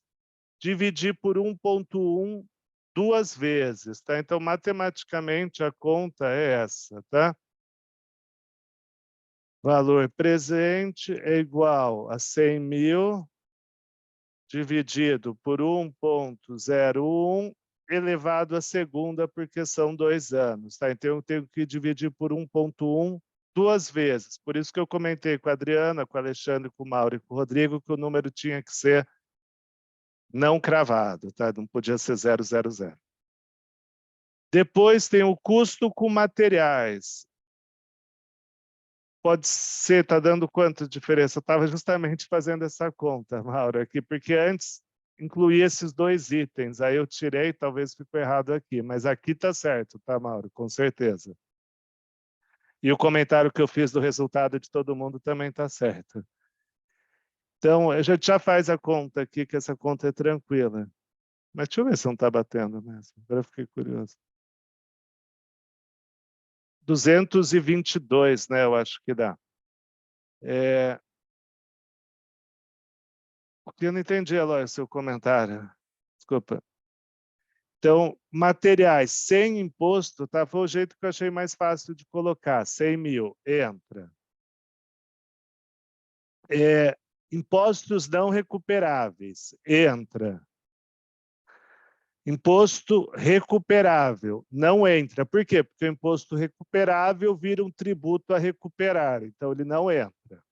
dividir por 1,1 duas vezes, tá? Então, matematicamente, a conta é essa, tá? Valor presente é igual a 100 mil dividido por 1,01 elevado à segunda, porque são 2 anos, tá? Então, eu tenho que dividir por 1,1 duas vezes. Por isso que eu comentei com a Adriana, com o Alexandre, com o Mauro e com o Rodrigo que o número tinha que ser não cravado, tá? Não podia ser 000. Depois tem o custo com materiais. Pode ser, está dando quanto de diferença? Eu estava justamente fazendo essa conta, Mauro, aqui, porque antes incluía esses 2 itens, aí eu tirei, talvez ficou errado aqui, mas aqui está certo, tá, Mauro? Com certeza. E o comentário que eu fiz do resultado de todo mundo também está certo. Então, a gente já faz a conta aqui, que essa conta é tranquila. Mas deixa eu ver se não está batendo mesmo. Agora eu fiquei curioso. 222, né? Eu acho que dá. Eu não entendi, Eloy, seu comentário. Desculpa. Então, materiais sem imposto, tá? Foi o jeito que eu achei mais fácil de colocar. 100 mil, entra. Impostos não recuperáveis, entra. Imposto recuperável, não entra. Por quê? Porque o imposto recuperável vira um tributo a recuperar, então ele não entra.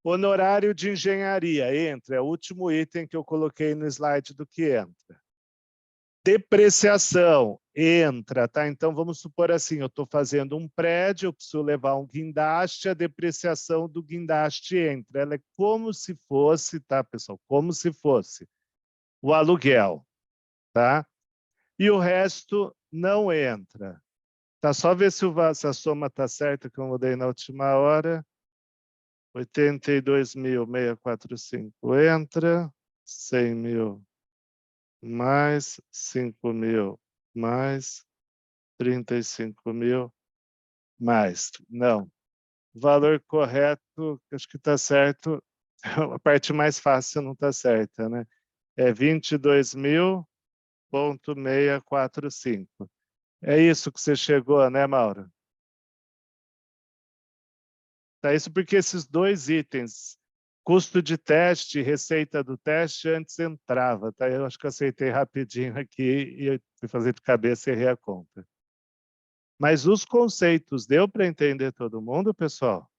Honorário de engenharia, entra. É o último item que eu coloquei no slide do que entra. Depreciação, entra, tá? Então, vamos supor assim, eu estou fazendo um prédio, eu preciso levar um guindaste, a depreciação do guindaste entra. Ela é como se fosse, tá, pessoal? Como se fosse o aluguel, tá? E o resto não entra. Tá? Só ver se a soma está certa, que eu mudei na última hora. 82.645 entra, 100 mil mais 5 mil mais 35 mil mais. Não. O valor correto, acho que está certo. A parte mais fácil não está certa, né? É 22.645. É isso que você chegou, né, Mauro? Tá, isso porque esses 2 itens, custo de teste e receita do teste, antes entrava, tá? Eu acho que aceitei rapidinho aqui e eu fui fazer de cabeça e errei a conta. Mas os conceitos, deu para entender todo mundo, pessoal?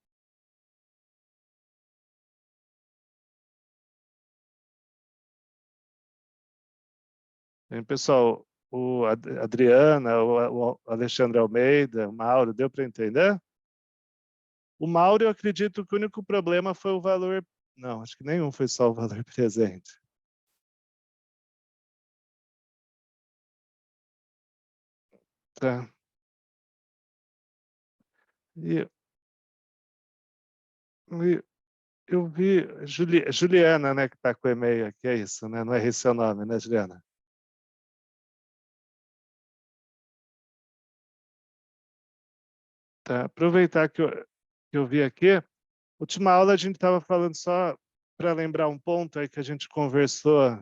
Bem, pessoal, o Adriana, o Alexandre Almeida, o Mauro, deu para entender? O Mauro, eu acredito que o único problema foi o valor. Não, acho que nenhum foi só o valor presente. Tá. E, eu vi Juliana, né, que está com o e-mail aqui, é isso, né? Não é esse seu nome, né, Juliana? Tá. Aproveitar que eu vi aqui, última aula a gente estava falando só para lembrar um ponto aí que a gente conversou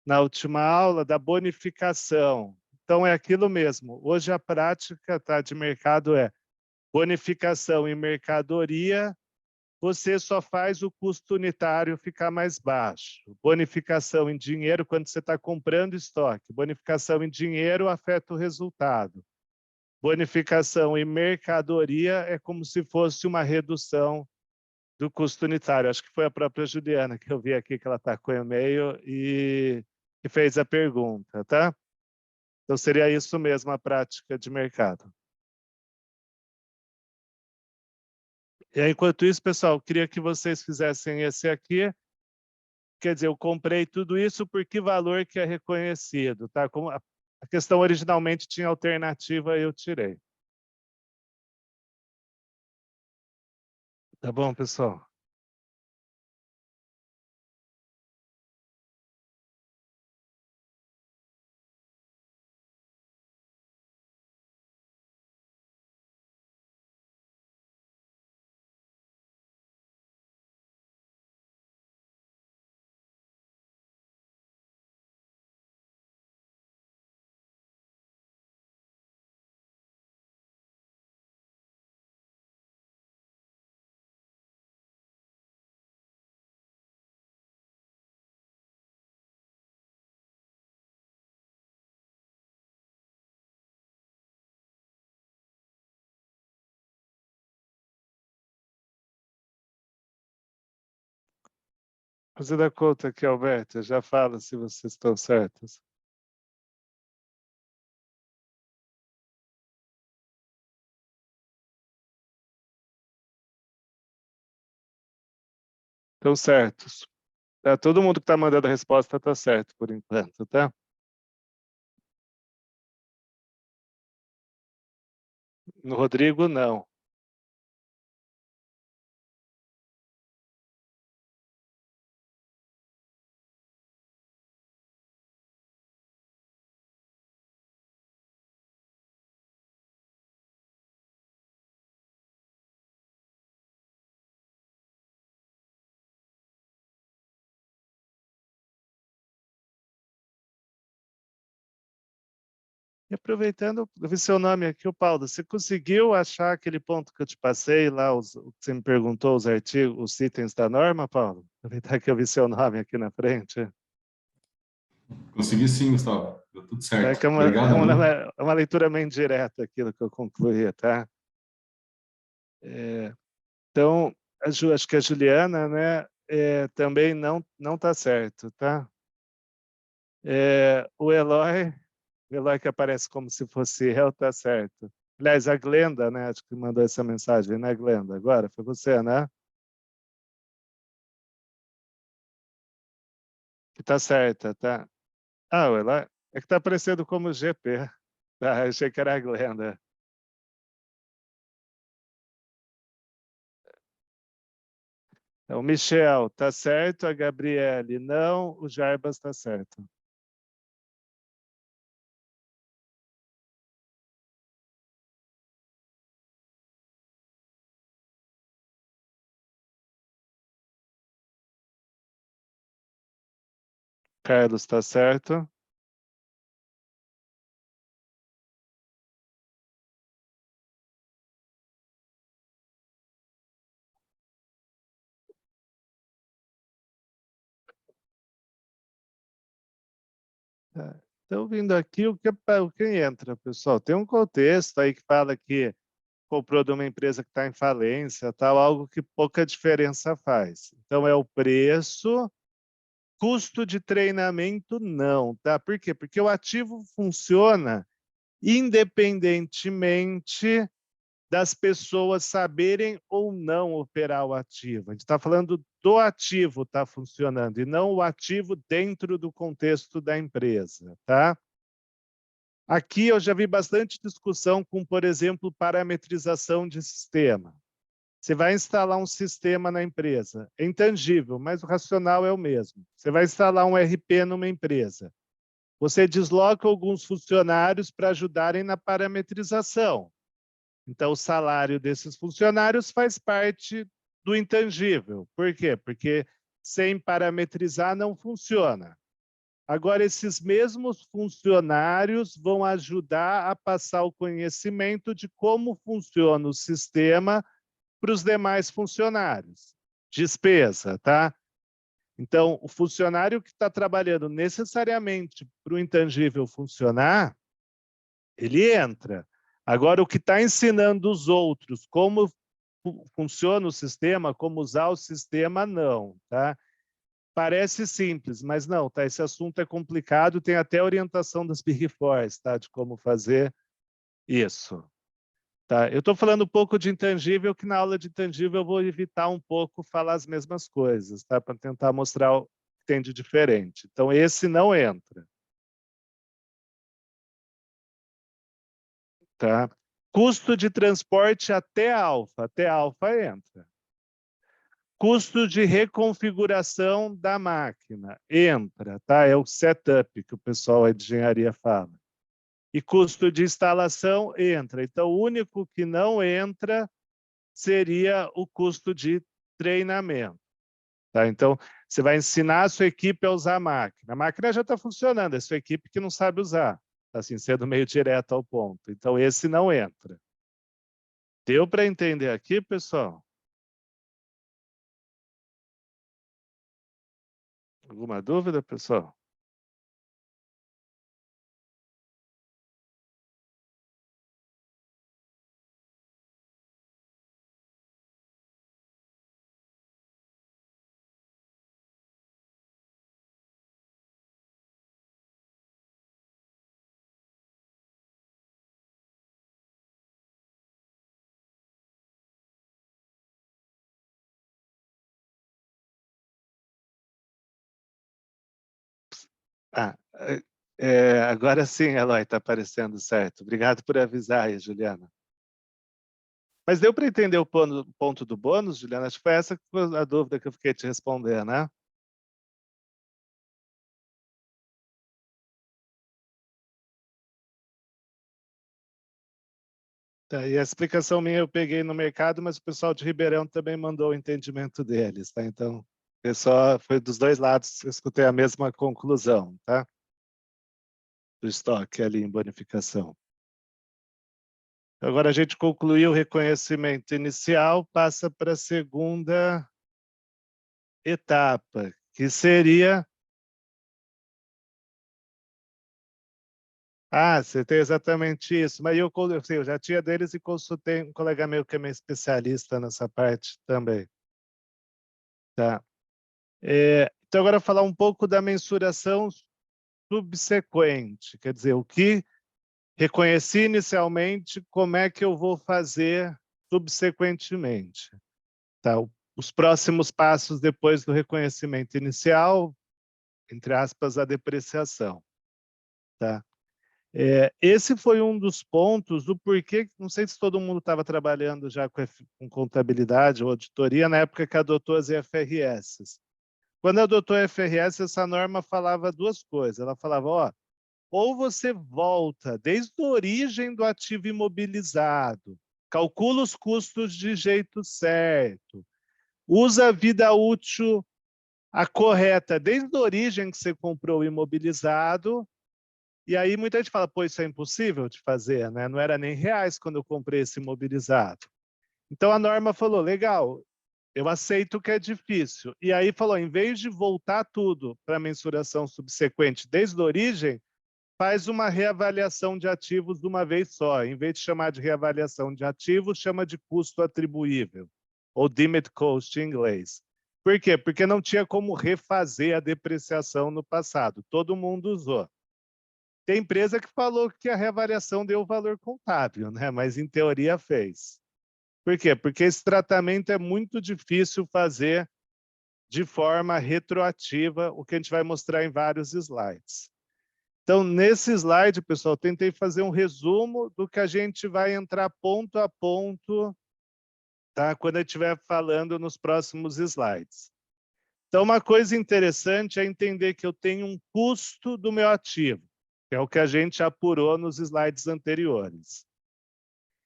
na última aula da bonificação. Então é aquilo mesmo. Hoje a prática, tá, de mercado é bonificação em mercadoria, você só faz o custo unitário ficar mais baixo. Bonificação em dinheiro, quando você está comprando estoque. Bonificação em dinheiro afeta o resultado. Bonificação em mercadoria é como se fosse uma redução do custo unitário. Acho que foi a própria Juliana que eu vi aqui que ela está com o e-mail e que fez a pergunta, tá? Então seria isso mesmo a prática de mercado. E aí, enquanto isso, pessoal, eu queria que vocês fizessem esse aqui. Quer dizer, eu comprei tudo isso por que valor que é reconhecido, tá? Como a questão originalmente tinha alternativa, eu tirei. Tá bom, pessoal? Fazer da conta aqui, Alberto, já fala se vocês estão certos. Estão certos. Tá, todo mundo que está mandando a resposta está certo por enquanto, tá? No Rodrigo, não. E aproveitando, eu vi seu nome aqui, o Paulo. Você conseguiu achar aquele ponto que eu te passei lá, o que você me perguntou, os artigos, os itens da norma, Paulo? Aproveitar que eu vi seu nome aqui na frente. Consegui sim, Gustavo. Deu tudo É certo. que é uma, é Obrigado, uma, viu? é uma leitura meio indireta aquilo que eu concluí, tá? Então, acho que a Juliana, né, também não está certo, tá? O Eloy que aparece como se fosse eu, tá certo. Aliás, a Glenda, né, acho que mandou essa mensagem, né, Glenda? Agora, foi você, né? Que tá certa, tá? Ah, o Eloy, é que tá aparecendo como GP. Tá, achei que era a Glenda. Então, o Michel, tá certo, a Gabriele, não, o Jarbas tá certo. Carlos tá certo. Tá. Então, vindo aqui, o que entra, pessoal? Tem um contexto aí que fala que comprou de uma empresa que está em falência, tal, algo que pouca diferença faz. Então, é o preço, custo de treinamento, não, tá? Por quê? Porque o ativo funciona independentemente das pessoas saberem ou não operar o ativo. A gente está falando do ativo estar funcionando e não o ativo dentro do contexto da empresa, tá? Aqui eu já vi bastante discussão com, por exemplo, parametrização de sistema. Você vai instalar um sistema na empresa, é intangível, mas o racional é o mesmo. Você vai instalar um RP numa empresa. Você desloca alguns funcionários para ajudarem na parametrização. Então, o salário desses funcionários faz parte do intangível. Por quê? Porque sem parametrizar não funciona. Agora, esses mesmos funcionários vão ajudar a passar o conhecimento de como funciona o sistema para os demais funcionários. Despesa, tá? Então, o funcionário que está trabalhando necessariamente para o intangível funcionar, ele entra. Agora, o que está ensinando os outros como funciona o sistema, como usar o sistema, não, tá? Parece simples, mas não, tá? Esse assunto é complicado, tem até orientação das Big Fours, tá? De como fazer isso. Tá? Eu estou falando um pouco de intangível, que na aula de intangível eu vou evitar um pouco falar as mesmas coisas, tá? Para tentar mostrar o que tem de diferente. Então, esse não entra. Tá? Custo de transporte até alfa entra. Custo de reconfiguração da máquina, entra, tá? É o setup que o pessoal de engenharia fala. E custo de instalação, entra. Então, o único que não entra seria o custo de treinamento. Tá? Então, você vai ensinar a sua equipe a usar a máquina. A máquina já está funcionando, é a sua equipe que não sabe usar. Assim, sendo meio direto ao ponto. Então, esse não entra. Deu para entender aqui, pessoal? Alguma dúvida, pessoal? Ah, agora sim, Eloy, está aparecendo certo. Obrigado por avisar aí, Juliana. Mas deu para entender o ponto do bônus, Juliana? Acho que foi essa a dúvida que eu fiquei te responder, né? Tá, e a explicação minha eu peguei no mercado, mas o pessoal de Ribeirão também mandou o entendimento deles, tá? Então, pessoal, foi dos dois lados, eu escutei a mesma conclusão, tá? Do estoque ali em bonificação. Agora a gente concluiu o reconhecimento inicial, passa para a segunda etapa, que seria... Ah, você tem exatamente isso. Mas eu já tinha deles e consultei um colega meu que é meio especialista nessa parte também. Tá. Então, agora falar um pouco da mensuração subsequente. Quer dizer, o que reconheci inicialmente, como é que eu vou fazer subsequentemente. Tá? Os próximos passos depois do reconhecimento inicial, entre aspas, a depreciação. Tá? Esse foi um dos pontos do porquê, não sei se todo mundo estava trabalhando já com contabilidade ou auditoria na época que adotou as IFRS. Quando adotou a IFRS, essa norma falava duas coisas. Ela falava, ó, ou você volta desde a origem do ativo imobilizado, calcula os custos de jeito certo, usa a vida útil a correta desde a origem que você comprou o imobilizado. E aí muita gente fala, pô, isso é impossível de fazer, né? Não era nem reais quando eu comprei esse imobilizado. Então a norma falou, legal, eu aceito que é difícil. E aí falou, em vez de voltar tudo para a mensuração subsequente desde a origem, faz uma reavaliação de ativos de uma vez só. Em vez de chamar de reavaliação de ativos, chama de custo atribuível, ou deemed cost em inglês. Por quê? Porque não tinha como refazer a depreciação no passado. Todo mundo usou. Tem empresa que falou que a reavaliação deu o valor contábil, né? Mas em teoria fez. Por quê? Porque esse tratamento é muito difícil fazer de forma retroativa, o que a gente vai mostrar em vários slides. Então, nesse slide, pessoal, tentei fazer um resumo do que a gente vai entrar ponto a ponto, tá? Quando eu estiver falando nos próximos slides. Então, uma coisa interessante é entender que eu tenho um custo do meu ativo, que é o que a gente apurou nos slides anteriores.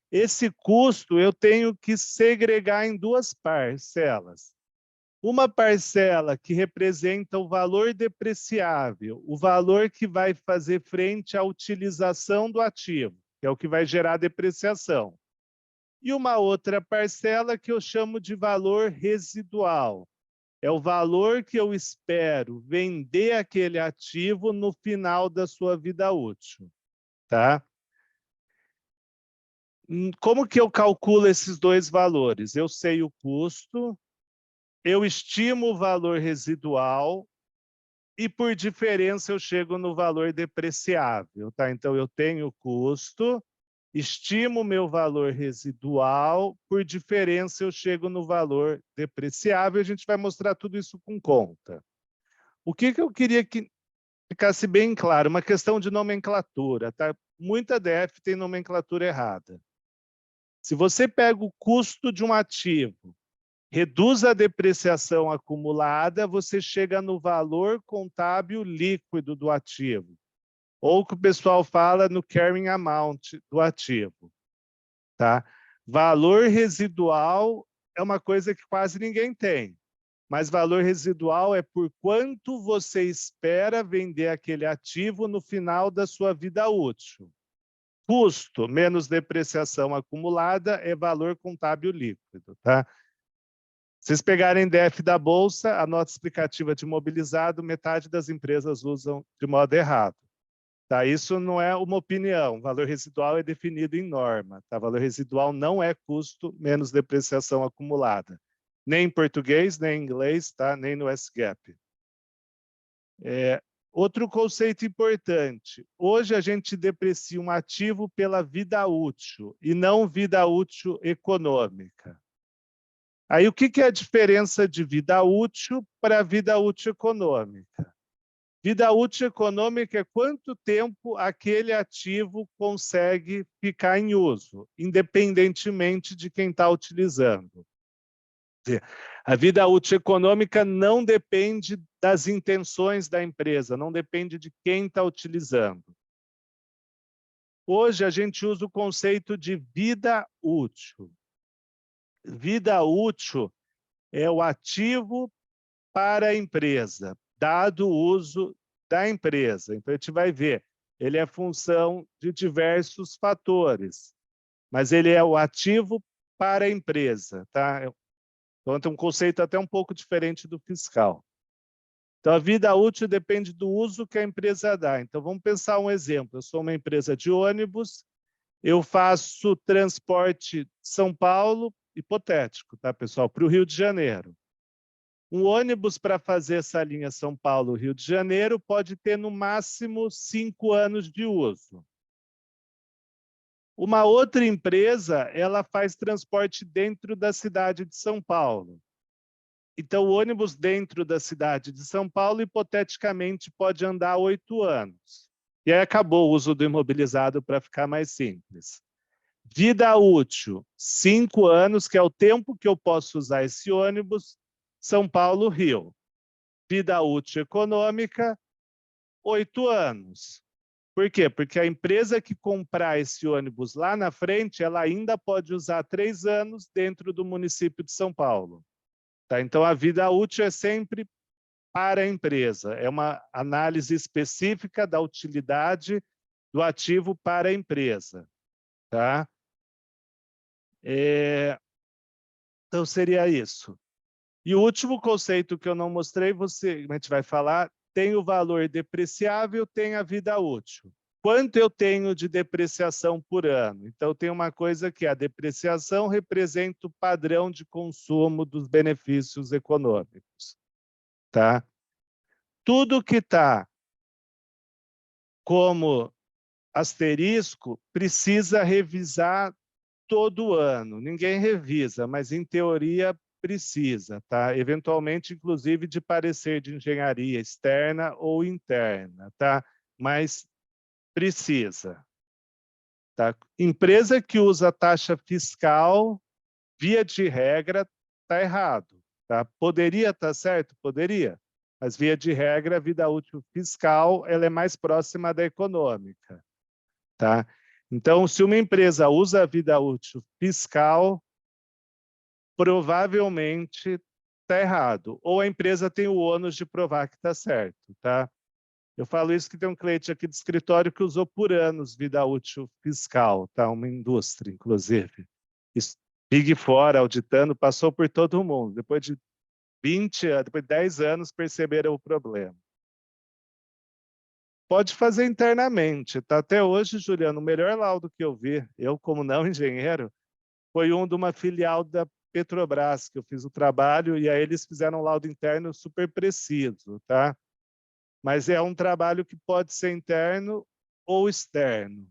Esse custo eu tenho que segregar em duas parcelas. Uma parcela que representa o valor depreciável, o valor que vai fazer frente à utilização do ativo, que é o que vai gerar depreciação. E uma outra parcela que eu chamo de valor residual. É o valor que eu espero vender aquele ativo no final da sua vida útil. Tá? Como que eu calculo esses dois valores? Eu sei o custo, eu estimo o valor residual e, por diferença, eu chego no valor depreciável. Tá? Então, eu tenho o custo, estimo o meu valor residual, por diferença, eu chego no valor depreciável. A gente vai mostrar tudo isso com conta. O que eu queria que ficasse bem claro? Uma questão de nomenclatura. Tá? Muita DF tem nomenclatura errada. Se você pega o custo de um ativo, reduz a depreciação acumulada, você chega no valor contábil líquido do ativo, ou o que o pessoal fala no carrying amount do ativo. Tá? Valor residual é uma coisa que quase ninguém tem, mas valor residual é por quanto você espera vender aquele ativo no final da sua vida útil. Custo menos depreciação acumulada é valor contábil líquido. Tá? Se vocês pegarem DF da Bolsa, a nota explicativa de imobilizado, metade das empresas usam de modo errado. Tá? Isso não é uma opinião. Valor residual é definido em norma. Tá? Valor residual não é custo menos depreciação acumulada. Nem em português, nem em inglês, tá? Nem no SGAP. Outro conceito importante. Hoje a gente deprecia um ativo pela vida útil e não vida útil econômica. Aí o que é a diferença de vida útil para vida útil econômica? Vida útil econômica é quanto tempo aquele ativo consegue ficar em uso, independentemente de quem está utilizando. A vida útil econômica não depende das intenções da empresa, não depende de quem está utilizando. Hoje a gente usa o conceito de vida útil. Vida útil é o ativo para a empresa, dado o uso da empresa. Então, a gente vai ver, ele é função de diversos fatores, mas ele é o ativo para a empresa. Tá? Então, tem um conceito até um pouco diferente do fiscal. Então, a vida útil depende do uso que a empresa dá. Então, vamos pensar um exemplo. Eu sou uma empresa de ônibus, eu faço transporte São Paulo, hipotético, tá, pessoal, para o Rio de Janeiro. Um ônibus para fazer essa linha São Paulo-Rio de Janeiro pode ter, no máximo, 5 anos de uso. Uma outra empresa, ela faz transporte dentro da cidade de São Paulo. Então, o ônibus dentro da cidade de São Paulo, hipoteticamente, pode andar 8 anos. E aí acabou o uso do imobilizado para ficar mais simples. Vida útil, 5 anos, que é o tempo que eu posso usar esse ônibus, São Paulo-Rio. Vida útil econômica, 8 anos. Por quê? Porque a empresa que comprar esse ônibus lá na frente, ela ainda pode usar 3 anos dentro do município de São Paulo. Tá? Então, a vida útil é sempre para a empresa. É uma análise específica da utilidade do ativo para a empresa. Tá? Então, seria isso. E o último conceito que eu não mostrei, a gente vai falar, tem o valor depreciável, tem a vida útil. Quanto eu tenho de depreciação por ano? Então, tem uma coisa que a depreciação representa o padrão de consumo dos benefícios econômicos. Tá? Tudo que está como asterisco precisa revisar todo ano. Ninguém revisa, mas em teoria precisa, tá? Eventualmente, inclusive, de parecer de engenharia externa ou interna, tá? Mas precisa. Tá? Empresa que usa taxa fiscal, via de regra, está errado. Tá? Poderia estar certo? Poderia. Mas, via de regra, a vida útil fiscal ela é mais próxima da econômica. Tá? Então, se uma empresa usa a vida útil fiscal, provavelmente está errado. Ou a empresa tem o ônus de provar que está certo. Tá? Eu falo isso que tem um cliente aqui do escritório que usou por anos vida útil fiscal, tá? Uma indústria, inclusive. Big Four, auditando, passou por todo mundo. Depois de 20 anos, depois de 10 anos, perceberam o problema. Pode fazer internamente, tá? Até hoje, Juliano, o melhor laudo que eu vi, eu como não engenheiro, foi um de uma filial da Petrobras, que eu fiz o trabalho, e aí eles fizeram um laudo interno super preciso, tá? Mas é um trabalho que pode ser interno ou externo,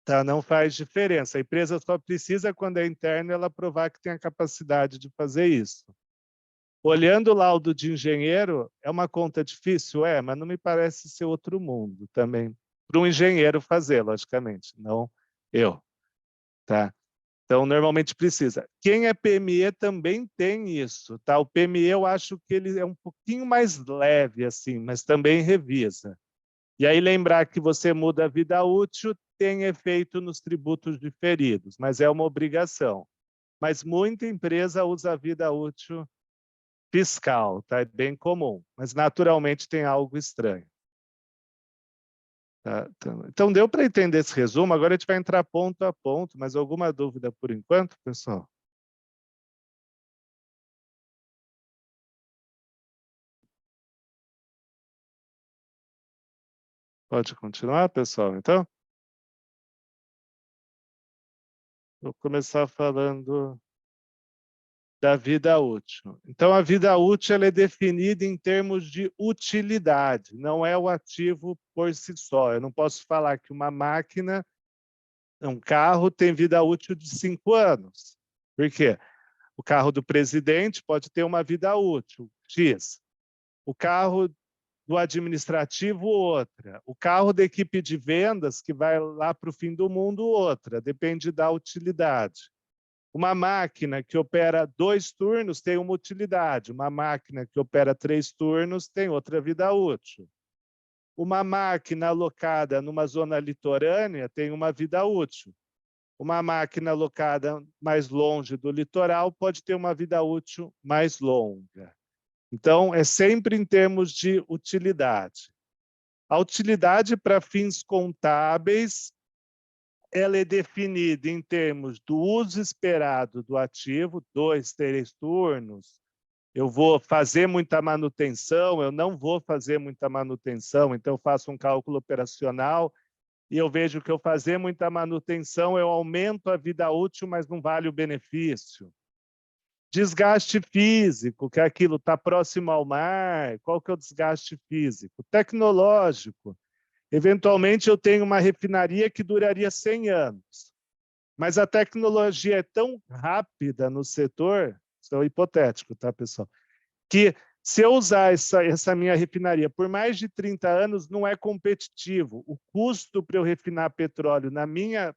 tá? Não faz diferença. A empresa só precisa, quando é interno, ela provar que tem a capacidade de fazer isso. Olhando o laudo de engenheiro, é uma conta difícil? É, mas não me parece ser outro mundo também. Para um engenheiro fazer, logicamente, não eu, tá? Então, normalmente precisa. Quem é PME também tem isso, tá? O PME eu acho que ele é um pouquinho mais leve, assim, mas também revisa. E aí lembrar que você muda a vida útil tem efeito nos tributos diferidos, mas é uma obrigação. Mas muita empresa usa a vida útil fiscal, tá? É bem comum, mas naturalmente tem algo estranho. Tá? Então deu para entender esse resumo, agora a gente vai entrar ponto a ponto, mas alguma dúvida por enquanto, pessoal? Pode continuar, pessoal, então? Vou começar falando da vida útil. Então, a vida útil ela é definida em termos de utilidade, não é o ativo por si só. Eu não posso falar que uma máquina, um carro, tem vida útil de 5 anos. Por quê? O carro do presidente pode ter uma vida útil, X. O carro do administrativo, outra. O carro da equipe de vendas, que vai lá para o fim do mundo, outra. Depende da utilidade. Uma máquina que opera 2 turnos tem uma utilidade. Uma máquina que opera 3 turnos tem outra vida útil. Uma máquina alocada numa zona litorânea tem uma vida útil. Uma máquina alocada mais longe do litoral pode ter uma vida útil mais longa. Então, é sempre em termos de utilidade. A utilidade para fins contábeis, ela é definida em termos do uso esperado do ativo, 2, 3 turnos. Eu vou fazer muita manutenção, eu não vou fazer muita manutenção, então eu faço um cálculo operacional e eu vejo que eu fazer muita manutenção, eu aumento a vida útil, mas não vale o benefício. Desgaste físico, que é aquilo está próximo ao mar, qual que é o desgaste físico? Tecnológico. Eventualmente eu tenho uma refinaria que duraria 100 anos, mas a tecnologia é tão rápida no setor, isso é hipotético, tá, pessoal? Que se eu usar essa minha refinaria por mais de 30 anos, não é competitivo. O custo para eu refinar petróleo na minha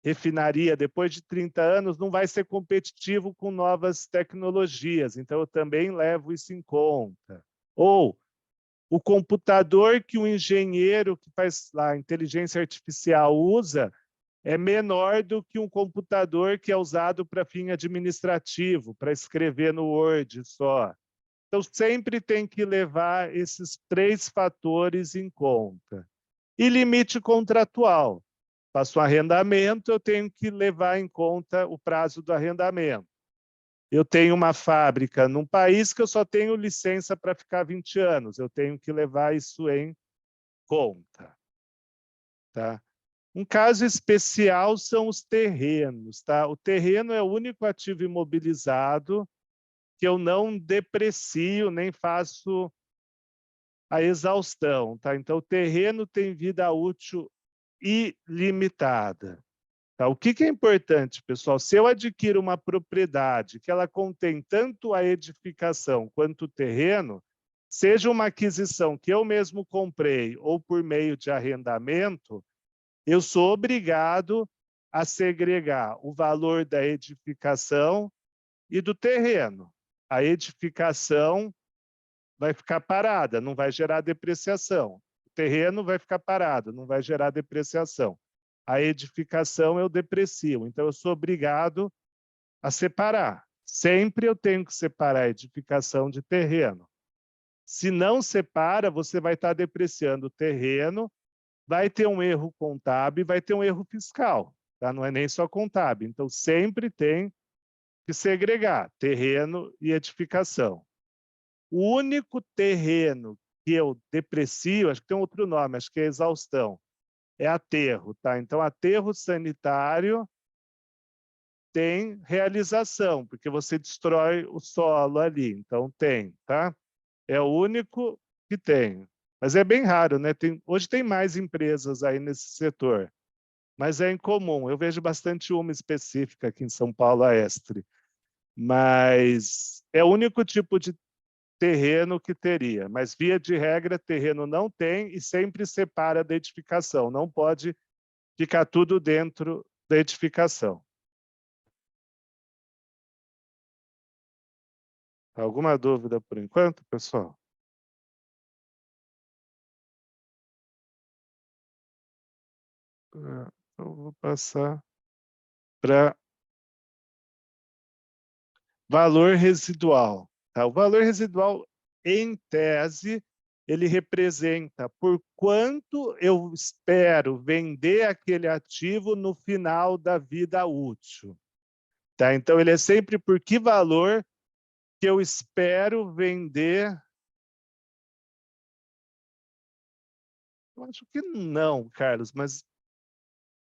refinaria, depois de 30 anos, não vai ser competitivo com novas tecnologias. Então, eu também levo isso em conta. Ou o computador que o engenheiro que faz lá, inteligência artificial usa é menor do que um computador que é usado para fim administrativo, para escrever no Word só. Então, sempre tem que levar esses 3 fatores em conta. E limite contratual. Faço um arrendamento, eu tenho que levar em conta o prazo do arrendamento. Eu tenho uma fábrica num país que eu só tenho licença para ficar 20 anos. Eu tenho que levar isso em conta. Tá? Um caso especial são os terrenos. Tá? O terreno é o único ativo imobilizado que eu não deprecio nem faço a exaustão. Tá? Então, o terreno tem vida útil ilimitada. Tá? O que é importante, pessoal? Se eu adquiro uma propriedade que ela contém tanto a edificação quanto o terreno, seja uma aquisição que eu mesmo comprei ou por meio de arrendamento, eu sou obrigado a segregar o valor da edificação e do terreno. A edificação vai ficar parada, não vai gerar depreciação. O terreno vai ficar parado, não vai gerar depreciação. A edificação eu deprecio, então eu sou obrigado a separar. Sempre eu tenho que separar a edificação de terreno. Se não separa, você vai estar depreciando o terreno, vai ter um erro contábil e vai ter um erro fiscal. Tá? Não é nem só contábil. Então, sempre tem que segregar terreno e edificação. O único terreno que eu deprecio, acho que tem outro nome, acho que é exaustão, é aterro, tá? Então, aterro sanitário tem realização, porque você destrói o solo ali, então tem, tá? É o único que tem. Mas é bem raro, né? Hoje tem mais empresas aí nesse setor, mas é incomum. Eu vejo bastante uma específica aqui em São Paulo, a Estre, mas é o único tipo de terreno que teria. Mas, via de regra, terreno não tem e sempre separa da edificação. Não pode ficar tudo dentro da edificação. Alguma dúvida por enquanto, pessoal? Eu vou passar para valor residual. Tá? O valor residual, em tese, ele representa por quanto eu espero vender aquele ativo no final da vida útil. Tá? Então, ele é sempre por que valor que eu espero vender. Eu acho que não, Carlos, mas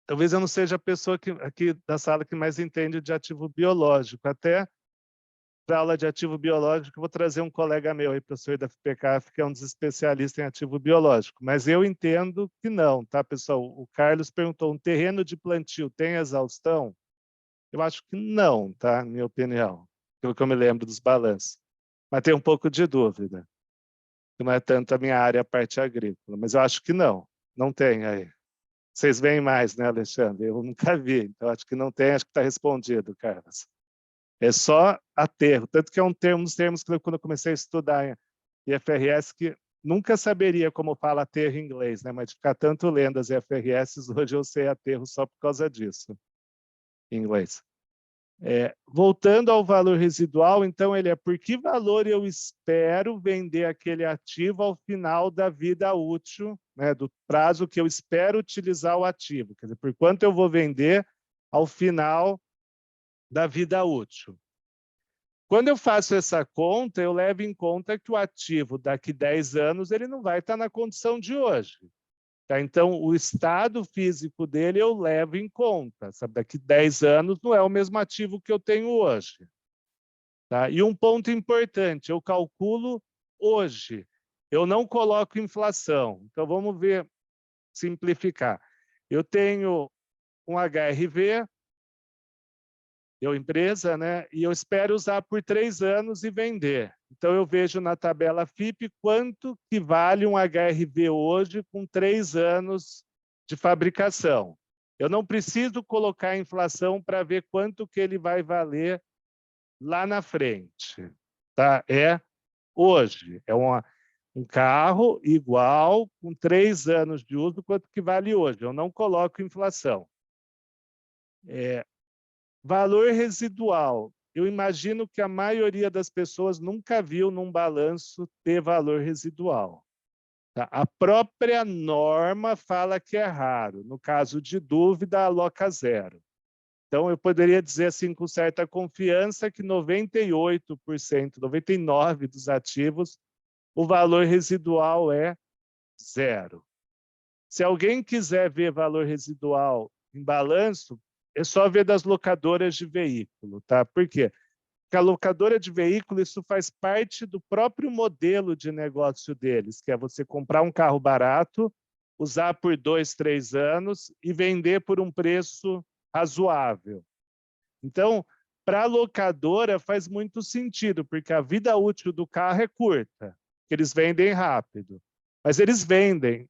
talvez eu não seja a pessoa aqui da sala que mais entende de ativo biológico. Até para a aula de ativo biológico, eu vou trazer um colega meu aí, professor da FPCAF, que é um dos especialistas em ativo biológico. Mas eu entendo que não, tá, pessoal? O Carlos perguntou, um terreno de plantio tem exaustão? Eu acho que não, tá? Minha opinião, pelo que eu me lembro dos balanços. Mas tem um pouco de dúvida. Não é tanto a minha área, a parte agrícola, mas eu acho que não. Não tem aí. Vocês veem mais, né, Alexandre? Eu nunca vi, então acho que não tem, acho que está respondido, Carlos. É só aterro, tanto que é um termo, uns termos que quando eu comecei a estudar em IFRS, que nunca saberia como fala aterro em inglês, né? Mas de ficar tanto lendo as IFRS, hoje eu sei aterro só por causa disso, em inglês. Voltando ao valor residual, então ele é por que valor eu espero vender aquele ativo ao final da vida útil, né, do prazo que eu espero utilizar o ativo, quer dizer, por quanto eu vou vender ao final da vida útil. Quando eu faço essa conta, eu levo em conta que o ativo daqui 10 anos ele não vai estar na condição de hoje. Tá? Então, o estado físico dele eu levo em conta. Sabe? Daqui 10 anos não é o mesmo ativo que eu tenho hoje. Tá? E um ponto importante, eu calculo hoje. Eu não coloco inflação. Então, vamos ver, simplificar. Eu tenho um HRV, eu empresa, né? E eu espero usar por 3 anos e vender. Então, eu vejo na tabela FIP quanto que vale um HRV hoje com 3 anos de fabricação. Eu não preciso colocar a inflação para ver quanto que ele vai valer lá na frente. Tá? É hoje. É um carro igual, com 3 anos de uso, quanto que vale hoje. Eu não coloco inflação. Valor residual. Eu imagino que a maioria das pessoas nunca viu num balanço ter valor residual. Tá? A própria norma fala que é raro. No caso de dúvida, aloca zero. Então, eu poderia dizer assim com certa confiança que 98%, 99% dos ativos, o valor residual é zero. Se alguém quiser ver valor residual em balanço, é só ver das locadoras de veículo, tá? Por quê? Porque a locadora de veículo, isso faz parte do próprio modelo de negócio deles, que é você comprar um carro barato, usar por 2, 3 anos e vender por um preço razoável. Então, para a locadora faz muito sentido, porque a vida útil do carro é curta, eles vendem rápido, mas eles vendem.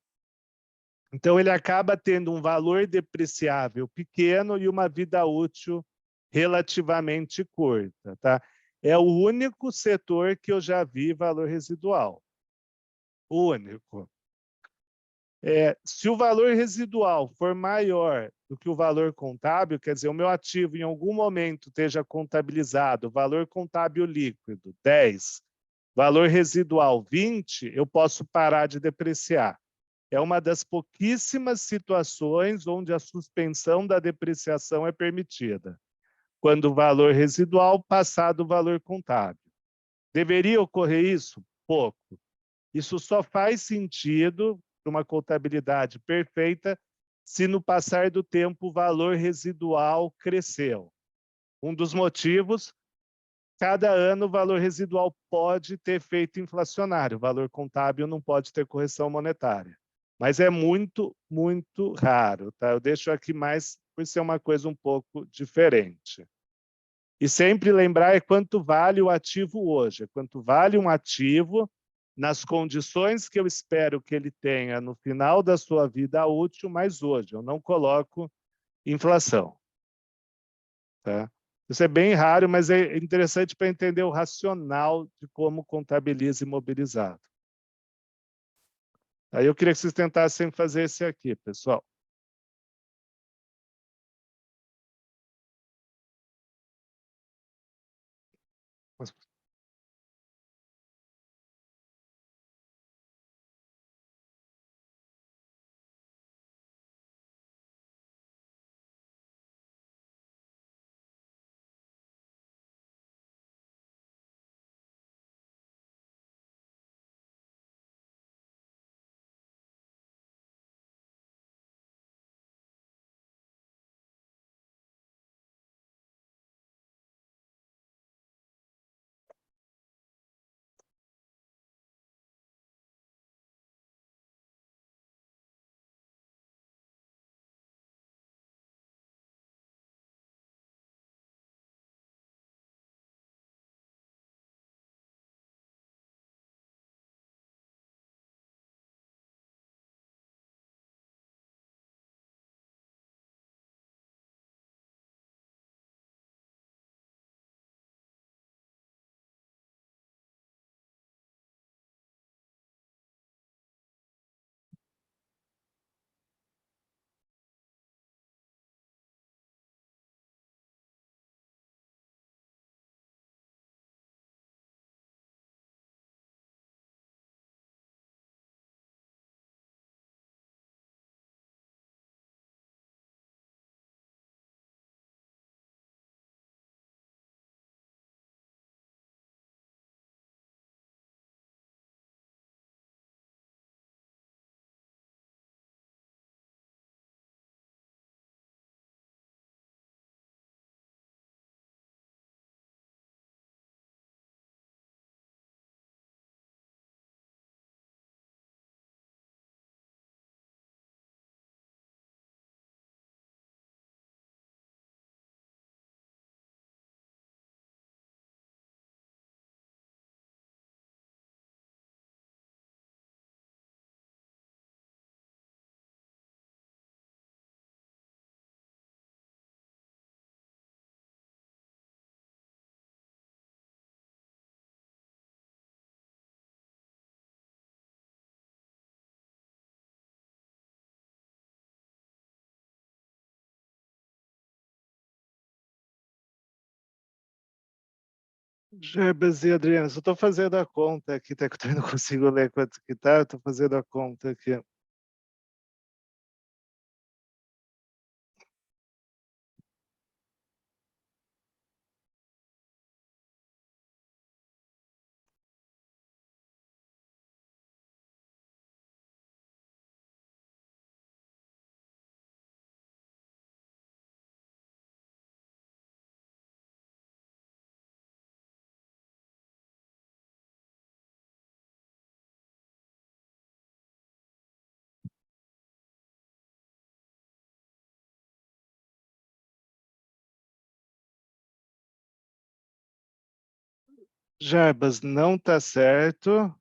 Então, ele acaba tendo um valor depreciável pequeno e uma vida útil relativamente curta. Tá? É o único setor que eu já vi valor residual. O único. Se o valor residual for maior do que o valor contábil, quer dizer, o meu ativo em algum momento esteja contabilizado, valor contábil líquido 10, valor residual 20, eu posso parar de depreciar. É uma das pouquíssimas situações onde a suspensão da depreciação é permitida, quando o valor residual passar do valor contábil. Deveria ocorrer isso? Pouco. Isso só faz sentido para uma contabilidade perfeita se no passar do tempo o valor residual cresceu. Um dos motivos, cada ano o valor residual pode ter efeito inflacionário, o valor contábil não pode ter correção monetária. Mas é muito, muito raro, tá? Eu deixo aqui mais por ser uma coisa um pouco diferente. E sempre lembrar quanto vale o ativo hoje, quanto vale um ativo nas condições que eu espero que ele tenha no final da sua vida útil, mas hoje eu não coloco inflação. Tá? Isso é bem raro, mas é interessante para entender o racional de como contabiliza imobilizado. Aí eu queria que vocês tentassem fazer esse aqui, pessoal. Jarbas e Adriana, eu estou fazendo a conta aqui, tá, que eu não consigo ler quanto que está, eu estou fazendo a conta aqui. Jarbas, não está certo.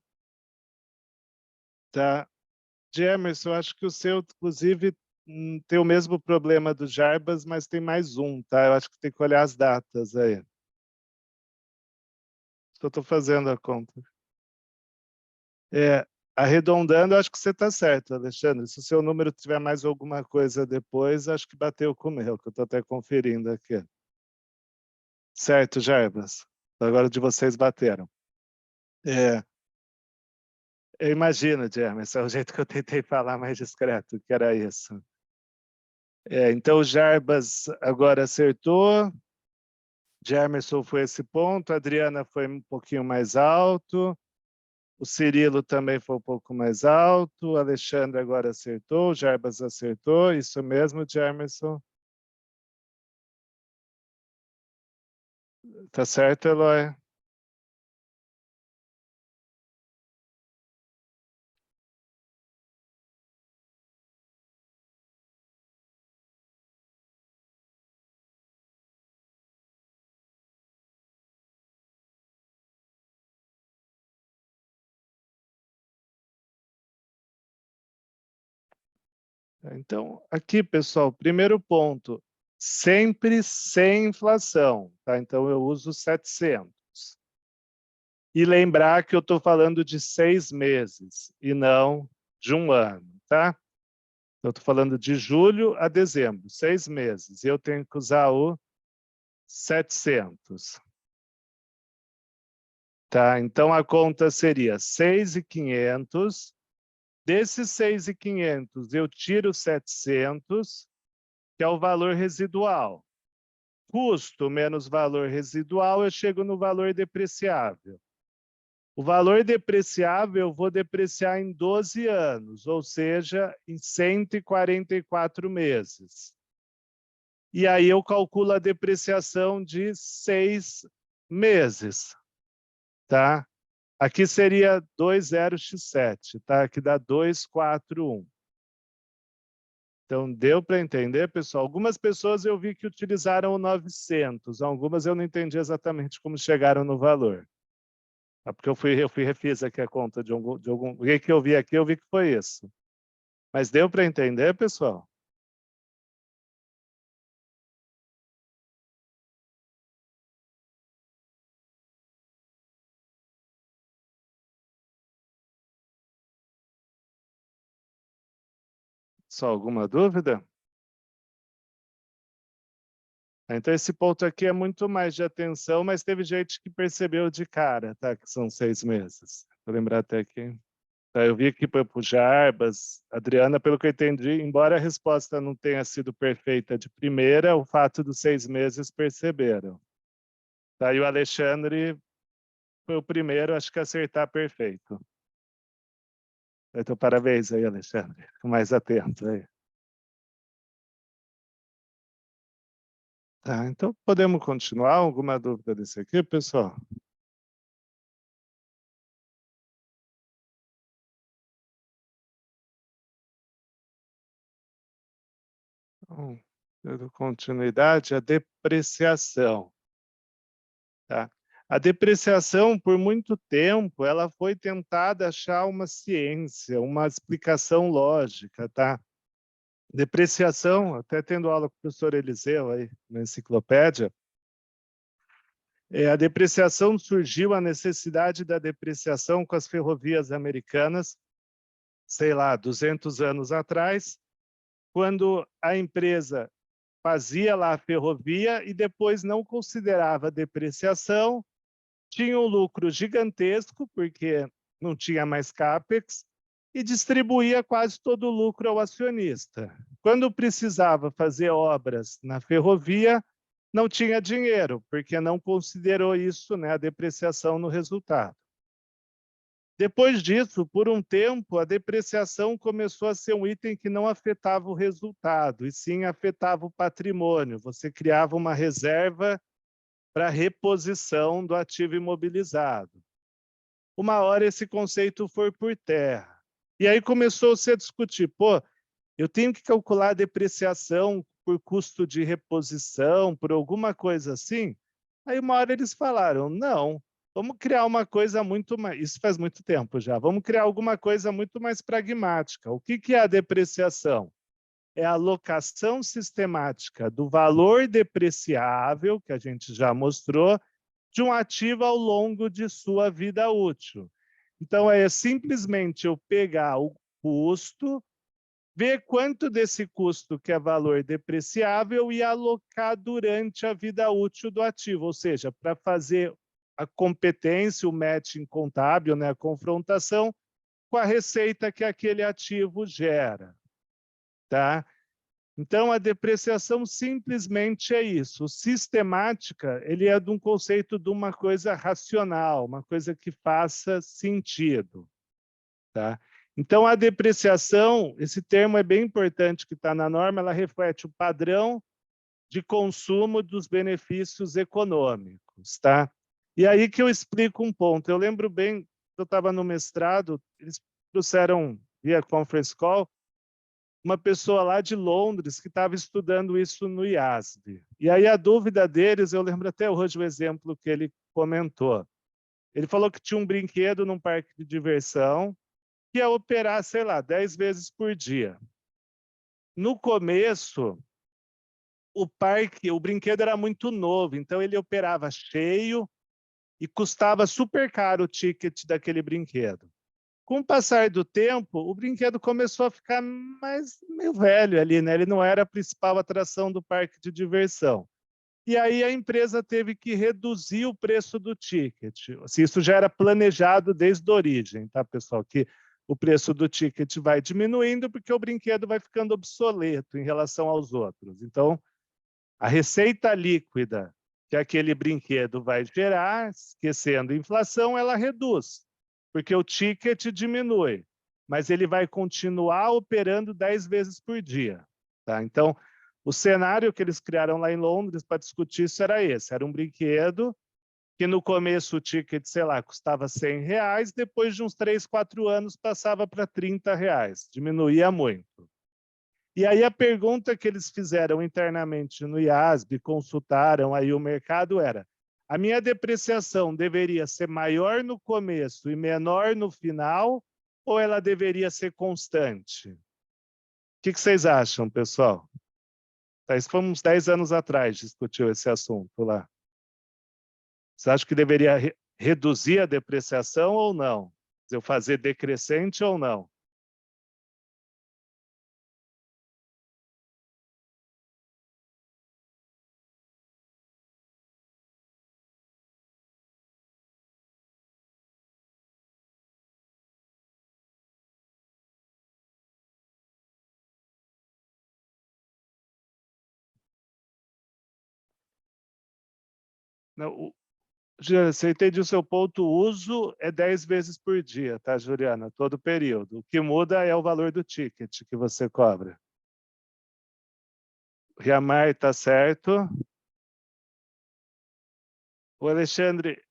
Tá. Gemerson, eu acho que o seu, inclusive, tem o mesmo problema do Jarbas, mas tem mais um, tá? Eu acho que tem que olhar as datas aí. Só estou fazendo a conta. Arredondando, acho que você está certo, Alexandre. Se o seu número tiver mais alguma coisa depois, acho que bateu com o meu, que eu estou até conferindo aqui. Certo, Jarbas. Agora de vocês bateram. Eu imagino, Gemerson, é o jeito que eu tentei falar mais discreto, que era isso. Então, o Jarbas agora acertou. Gemerson foi esse ponto, a Adriana foi um pouquinho mais alto, O Cirilo também foi um pouco mais alto. O Alexandre agora acertou. O Jarbas acertou. Isso mesmo, Jamerson. Tá certo, Eloy? Então, aqui, pessoal, primeiro ponto, sempre sem inflação, tá? Então, eu uso 700. E lembrar que eu estou falando de 6 meses e não de um ano, tá? Eu estou falando de julho a dezembro, 6 meses. E eu tenho que usar o 700. Tá? Então, a conta seria 6.500. Desses 6.500, eu tiro 700, que é o valor residual. Custo menos valor residual, eu chego no valor depreciável. O valor depreciável eu vou depreciar em 12 anos, ou seja, em 144 meses. E aí eu calculo a depreciação de 6 meses, tá? Aqui seria 20x7, tá? Aqui dá 241. Então, deu para entender, pessoal? Algumas pessoas eu vi que utilizaram o 900, algumas eu não entendi exatamente como chegaram no valor. Porque refiz aqui a conta de algum... O que eu vi aqui, eu vi que foi isso. Mas deu para entender, pessoal? Só alguma dúvida? Então, esse ponto aqui é muito mais de atenção, mas teve gente que percebeu de cara, tá? Que são 6 meses. Vou lembrar até aqui. Tá, eu vi que foi para o Jarbas, Adriana, pelo que eu entendi, embora a resposta não tenha sido perfeita de primeira, o fato dos 6 meses perceberam. Tá, e o Alexandre foi o primeiro, acho que a acertar perfeito. Então, parabéns aí, Alexandre. Fico mais atento aí. Tá, então podemos continuar? Alguma dúvida desse aqui, pessoal? Então, dando continuidade, a depreciação. Tá? A depreciação, por muito tempo, ela foi tentada achar uma ciência, uma explicação lógica, tá? Depreciação, até tendo aula com o professor Eliseu aí na enciclopédia, a depreciação surgiu a necessidade da depreciação com as ferrovias americanas, sei lá, 200 anos atrás, quando a empresa fazia lá a ferrovia e depois não considerava depreciação, tinha um lucro gigantesco, porque não tinha mais CAPEX, e distribuía quase todo o lucro ao acionista. Quando precisava fazer obras na ferrovia, não tinha dinheiro, porque não considerou isso, né, a depreciação no resultado. Depois disso, por um tempo, a depreciação começou a ser um item que não afetava o resultado, e sim afetava o patrimônio. Você criava uma reserva para reposição do ativo imobilizado. Uma hora esse conceito foi por terra. E aí começou-se a discutir, pô, eu tenho que calcular a depreciação por custo de reposição, por alguma coisa assim? Aí uma hora eles falaram, não, vamos criar uma coisa muito mais... Isso faz muito tempo já. Vamos criar alguma coisa muito mais pragmática. O que é a depreciação? É a alocação sistemática do valor depreciável, que a gente já mostrou, de um ativo ao longo de sua vida útil. Então, é simplesmente eu pegar o custo, ver quanto desse custo que é valor depreciável e alocar durante a vida útil do ativo, ou seja, para fazer a competência, o matching contábil, né, a confrontação com a receita que aquele ativo gera. Tá? Então, a depreciação simplesmente é isso. O sistemática, ele é de um conceito de uma coisa racional, uma coisa que faça sentido. Tá? Então, a depreciação, esse termo é bem importante que está na norma, ela reflete o padrão de consumo dos benefícios econômicos. Tá? E aí que eu explico um ponto. Eu lembro bem, eu estava no mestrado, eles trouxeram via conference call, uma pessoa lá de Londres que estava estudando isso no IASB. E aí a dúvida deles, eu lembro até hoje o exemplo que ele comentou. Ele falou que tinha um brinquedo num parque de diversão que ia operar, sei lá, 10 vezes por dia. No começo, o brinquedo era muito novo, então ele operava cheio e custava super caro o ticket daquele brinquedo. Com o passar do tempo, o brinquedo começou a ficar meio velho ali, né? Ele não era a principal atração do parque de diversão. E aí a empresa teve que reduzir o preço do ticket. Isso já era planejado desde a origem, tá, pessoal? Que o preço do ticket vai diminuindo porque o brinquedo vai ficando obsoleto em relação aos outros. Então, a receita líquida que aquele brinquedo vai gerar, esquecendo a inflação, ela reduz, porque o ticket diminui, mas ele vai continuar operando 10 vezes por dia. Tá? Então, o cenário que eles criaram lá em Londres para discutir isso era esse, era um brinquedo que no começo o ticket, sei lá, custava R$ 100, depois de uns 3, 4 anos passava para R$ 30, diminuía muito. E aí a pergunta que eles fizeram internamente no IASB, consultaram aí o mercado, era: a minha depreciação deveria ser maior no começo e menor no final, ou ela deveria ser constante? O que vocês acham, pessoal? Isso foi uns 10 anos atrás, discutiu esse assunto lá. Você acha que deveria reduzir a depreciação ou não? Eu fazer decrescente ou não? Não, Juliana, você entende o seu ponto, o uso é 10 vezes por dia, tá, Juliana? Todo período. O que muda é o valor do ticket que você cobra. O Riamar está certo. O Alexandre,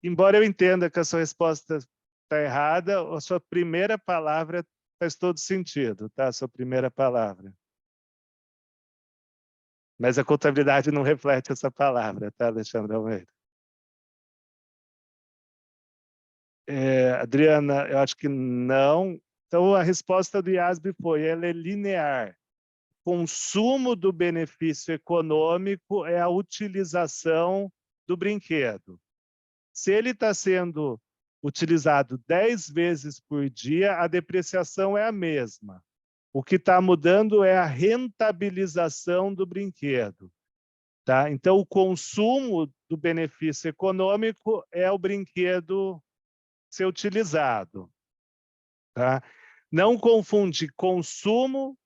embora eu entenda que a sua resposta está errada, a sua primeira palavra faz todo sentido, tá? A sua primeira palavra. Mas a contabilidade não reflete essa palavra, tá, Alexandre Almeida? Adriana, eu acho que não. Então, a resposta do IASB foi: ela é linear. Consumo do benefício econômico é a utilização do brinquedo. Se ele está sendo utilizado 10 vezes por dia, a depreciação é a mesma. O que está mudando é a rentabilização do brinquedo. Tá? Então, o consumo do benefício econômico é o brinquedo ser utilizado. Tá? Não confunde consumo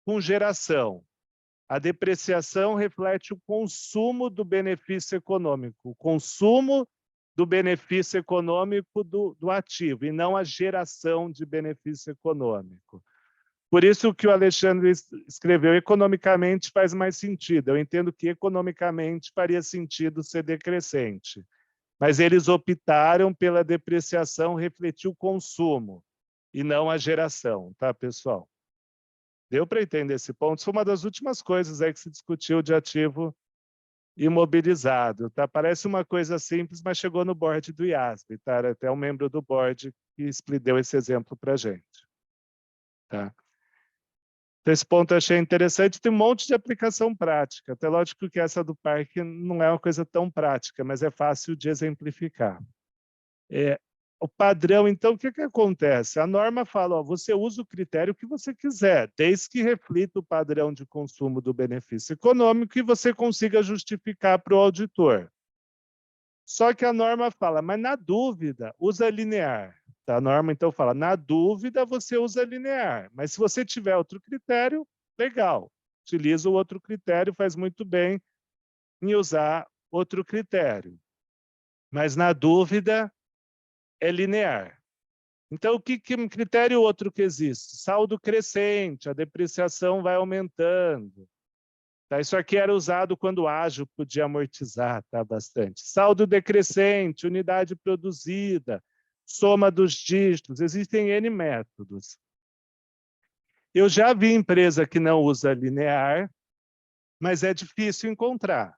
com geração. A depreciação reflete o consumo do benefício econômico, o consumo do benefício econômico do ativo, e não a geração de benefício econômico. Por isso que o Alexandre escreveu, economicamente faz mais sentido. Eu entendo que economicamente faria sentido ser decrescente. Mas eles optaram pela depreciação refletir o consumo e não a geração, tá, pessoal? Deu para entender esse ponto? Isso foi uma das últimas coisas aí que se discutiu de ativo imobilizado, tá? Parece uma coisa simples, mas chegou no board do IASB, tá? Era até um membro do board que deu esse exemplo para a gente, tá? Então, esse ponto eu achei interessante. Tem um monte de aplicação prática. Até lógico que essa do parque não é uma coisa tão prática, mas é fácil de exemplificar. O padrão, então, o que acontece? A norma fala, ó, você usa o critério que você quiser, desde que reflita o padrão de consumo do benefício econômico e você consiga justificar para o auditor. Só que a norma fala, mas na dúvida, usa linear. A norma, então, fala, na dúvida, você usa linear. Mas se você tiver outro critério, legal. utiliza o outro critério, faz muito bem em usar outro critério. Mas, na dúvida, é linear. Então, que critério outro que existe? Saldo crescente, a depreciação vai aumentando. Tá? Isso aqui era usado quando ágil podia amortizar, tá? Bastante. Saldo decrescente, unidade produzida, soma dos dígitos, existem N métodos. Eu já vi empresa que não usa linear, mas é difícil encontrar.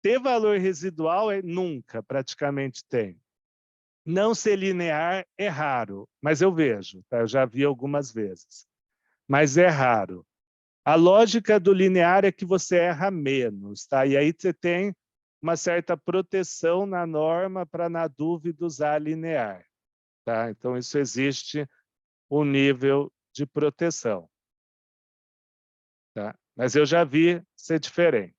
Ter valor residual nunca, praticamente tem. Não ser linear é raro, mas eu vejo, tá? Eu já vi algumas vezes. Mas é raro. A lógica do linear é que você erra menos, tá? E aí você tem uma certa proteção na norma para, na dúvida, usar linear, tá? Então, isso existe um nível de proteção, tá? Mas eu já vi ser diferente.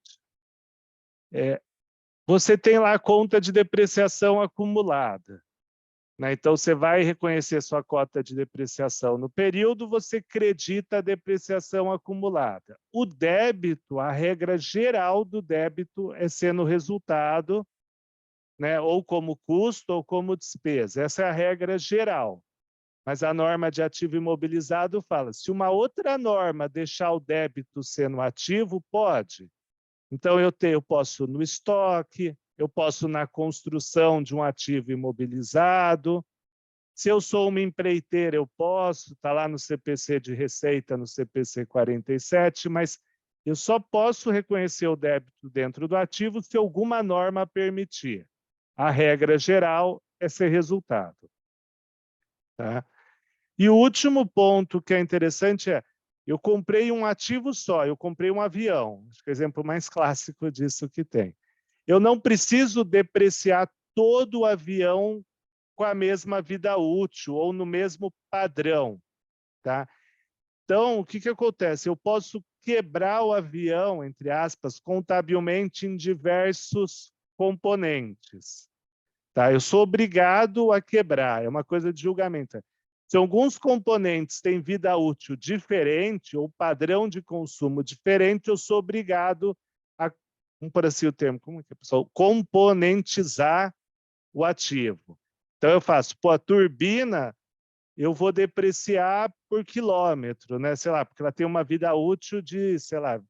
Você tem lá a conta de depreciação acumulada, né? Então, você vai reconhecer sua cota de depreciação no período, você acredita a depreciação acumulada. O débito, a regra geral do débito é ser no resultado, né? Ou como custo ou como despesa. Essa é a regra geral. Mas a norma de ativo imobilizado fala, se uma outra norma deixar o débito sendo ativo, pode. Então, eu posso no estoque, eu posso na construção de um ativo imobilizado. Se eu sou uma empreiteira, eu posso, está lá no CPC de Receita, no CPC 47, mas eu só posso reconhecer o débito dentro do ativo se alguma norma permitir. A regra geral é ser resultado. Tá? E o último ponto que é interessante é, eu comprei um ativo só, eu comprei um avião, acho que é o exemplo mais clássico disso que tem. Eu não preciso depreciar todo o avião com a mesma vida útil ou no mesmo padrão, tá? Então, o que acontece? Eu posso quebrar o avião, entre aspas, contabilmente em diversos componentes, tá? Eu sou obrigado a quebrar, é uma coisa de julgamento. Se alguns componentes têm vida útil diferente ou padrão de consumo diferente, eu sou obrigado a, vamos por assim o termo, como é que é, pessoal? Componentizar o ativo. Então, eu faço, a turbina, eu vou depreciar por quilômetro, né? Sei lá, porque ela tem uma vida útil de, sei lá,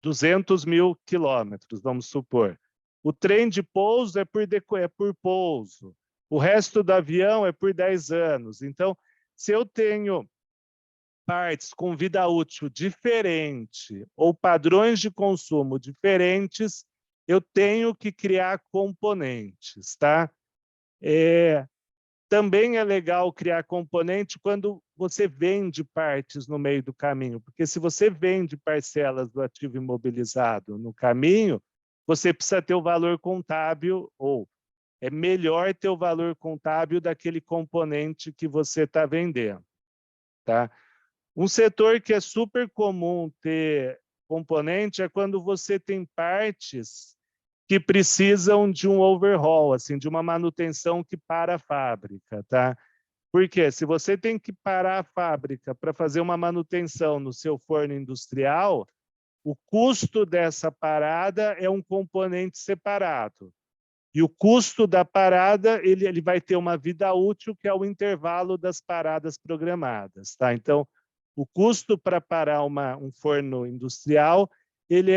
200 mil quilômetros, vamos supor. O trem de pouso é por pouso. O resto do avião é por 10 anos. Então, se eu tenho partes com vida útil diferente ou padrões de consumo diferentes, eu tenho que criar componentes, tá? Também é legal criar componente quando você vende partes no meio do caminho, porque se você vende parcelas do ativo imobilizado no caminho, você precisa ter o valor contábil, ou é melhor ter o valor contábil daquele componente que você está vendendo. Tá? Um setor que é super comum ter componente é quando você tem partes que precisam de um overhaul, assim, de uma manutenção que para a fábrica, tá? Porque se você tem que parar a fábrica para fazer uma manutenção no seu forno industrial, o custo dessa parada é um componente separado. E o custo da parada, ele vai ter uma vida útil, que é o intervalo das paradas programadas, tá? Então, o custo para parar um forno industrial, ele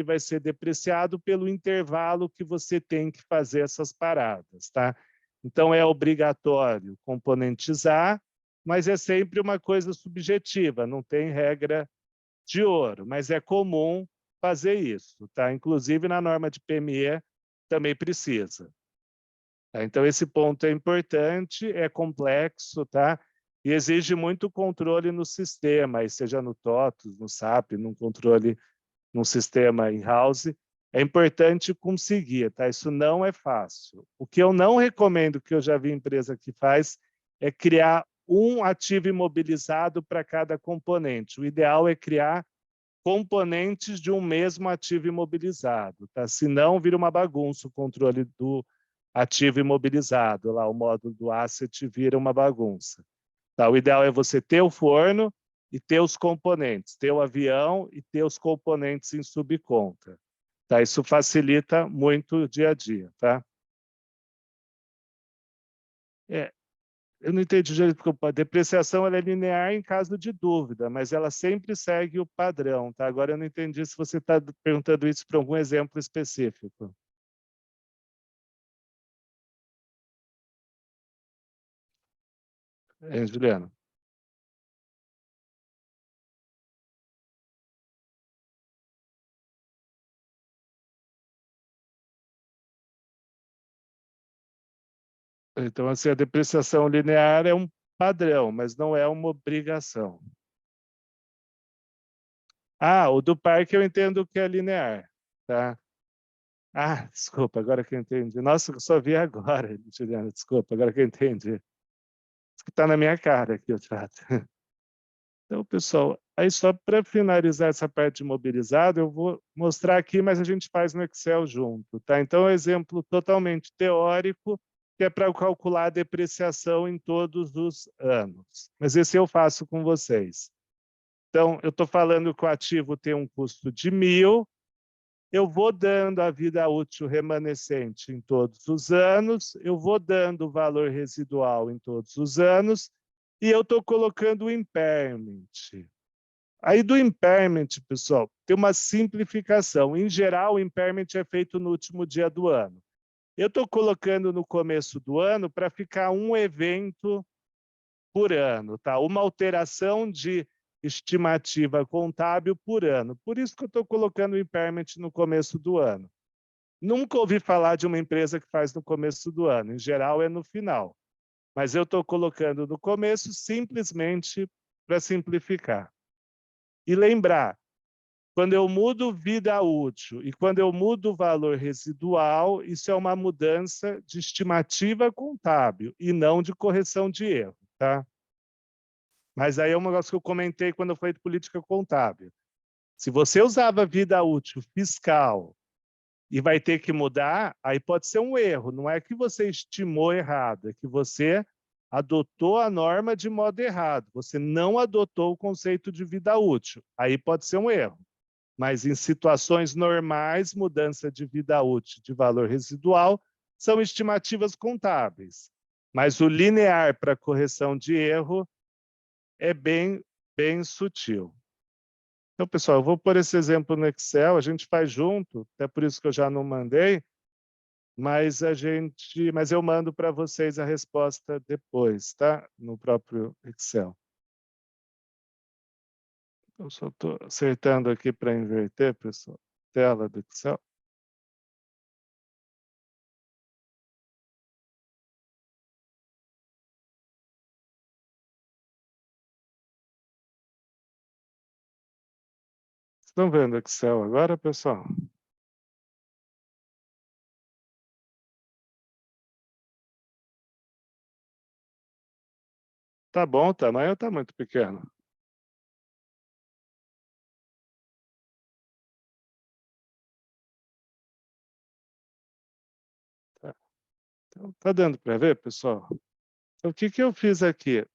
vai ser depreciado pelo intervalo que você tem que fazer essas paradas, tá? Então, é obrigatório componentizar, mas é sempre uma coisa subjetiva, não tem regra de ouro, mas é comum fazer isso, tá? Inclusive, na norma de PME, também precisa. Tá? Então, esse ponto é importante, é complexo, tá? E exige muito controle no sistema, aí seja no TOTOS, no SAP, num controle, num sistema in-house. É importante conseguir, tá? Isso não é fácil. O que eu não recomendo, que eu já vi empresa que faz, é criar um ativo imobilizado para cada componente. O ideal é criar componentes de um mesmo ativo imobilizado, tá? Senão vira uma bagunça o controle do ativo imobilizado, lá o módulo do asset vira uma bagunça. Tá? O ideal é você ter o forno, e ter os componentes, ter o avião e ter os componentes em subcontra. Tá? Isso facilita muito o dia a dia. Tá? Eu não entendi direito, porque a depreciação ela é linear em caso de dúvida, mas ela sempre segue o padrão. Tá? Agora, eu não entendi se você está perguntando isso para algum exemplo específico. Juliana? Então, assim, a depreciação linear é um padrão, mas não é uma obrigação. Ah, o do parque eu entendo que é linear, tá? Ah, desculpa, agora que eu entendi. Nossa, eu só vi agora, Juliana, desculpa, agora que eu entendi. Isso que está na minha cara aqui o trato. Então, pessoal, aí só para finalizar essa parte de mobilizado, eu vou mostrar aqui, mas a gente faz no Excel junto, tá? Então, é um exemplo totalmente teórico, que é para calcular a depreciação em todos os anos. Mas esse eu faço com vocês. Então, eu estou falando que o ativo tem um custo de 1.000, eu vou dando a vida útil remanescente em todos os anos, eu vou dando o valor residual em todos os anos, e eu estou colocando o impairment. Aí do impairment, pessoal, tem uma simplificação. Em geral, o impairment é feito no último dia do ano. Eu estou colocando no começo do ano para ficar um evento por ano, tá? Uma alteração de estimativa contábil por ano. Por isso que eu estou colocando o impairment no começo do ano. Nunca ouvi falar de uma empresa que faz no começo do ano. Em geral, é no final. Mas eu estou colocando no começo simplesmente para simplificar. E lembrar, quando eu mudo vida útil e quando eu mudo o valor residual, isso é uma mudança de estimativa contábil e não de correção de erro, tá? Mas aí é um negócio que eu comentei quando eu falei de política contábil. Se você usava vida útil fiscal e vai ter que mudar, aí pode ser um erro. Não é que você estimou errado, é que você adotou a norma de modo errado. Você não adotou o conceito de vida útil. Aí pode ser um erro. Mas em situações normais, mudança de vida útil de valor residual são estimativas contábeis. Mas o linear para correção de erro é bem sutil. Então, pessoal, eu vou pôr esse exemplo no Excel, a gente faz junto, até por isso que eu já não mandei, mas eu mando para vocês a resposta depois, tá? No próprio Excel. Eu só estou acertando aqui para inverter, pessoal. Tela do Excel. Estão vendo o Excel agora, pessoal? Tá bom o tamanho ou tá muito pequeno? Tá, então, tá dando para ver, pessoal? Então, o que eu fiz aqui?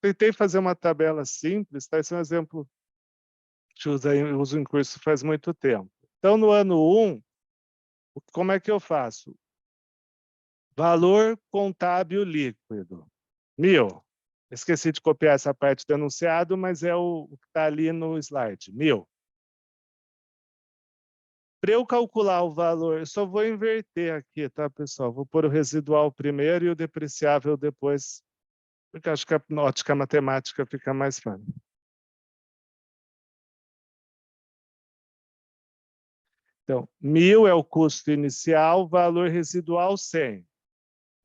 Tentei fazer uma tabela simples, tá? Esse é um exemplo que eu uso em curso faz muito tempo. Então, no ano 1, como é que eu faço? Valor contábil líquido, 1.000. Esqueci de copiar essa parte do enunciado, mas é o que está ali no slide, 1.000. Para eu calcular o valor, eu só vou inverter aqui, tá, pessoal? Vou pôr o residual primeiro e o depreciável depois, porque acho que a ótica matemática fica mais fácil. Então, 1.000 é o custo inicial, valor residual 100.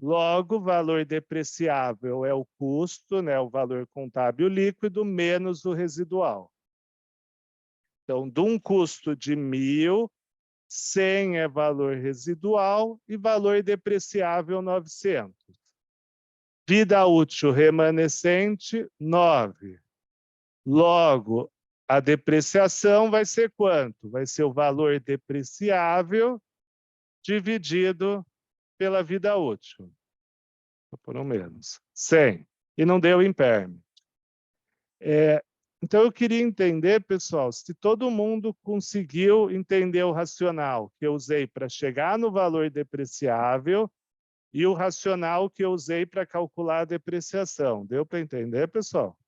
Logo, valor depreciável é o custo, né, o valor contábil líquido, menos o residual. Então, de um custo de 1.000, 100 é valor residual e valor depreciável 900. Vida útil remanescente, 9. Logo, a depreciação vai ser quanto? Vai ser o valor depreciável dividido pela vida útil. Por um menos. 100. E não deu impairment. Então, eu queria entender, pessoal, se todo mundo conseguiu entender o racional que eu usei para chegar no valor depreciável e o racional que eu usei para calcular a depreciação. Deu para entender, pessoal?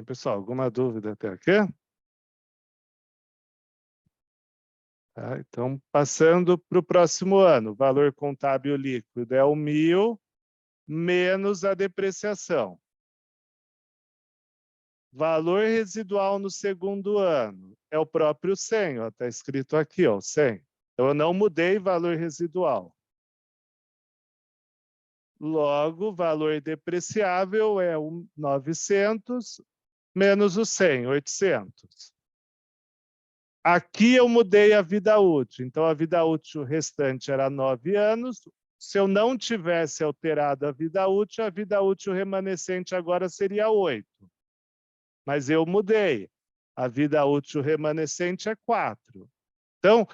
Pessoal, alguma dúvida até aqui? Tá, então, passando para o próximo ano, o valor contábil líquido é o 1.000 menos a depreciação. Valor residual no segundo ano é o próprio 100, está escrito aqui, ó, 100. Então, eu não mudei valor residual. Logo, o valor depreciável é o 900 menos o 100, 800. Aqui eu mudei a vida útil. Então, a vida útil restante era 9 anos. Se eu não tivesse alterado a vida útil remanescente agora seria 8. Mas eu mudei. A vida útil remanescente é 4. Então,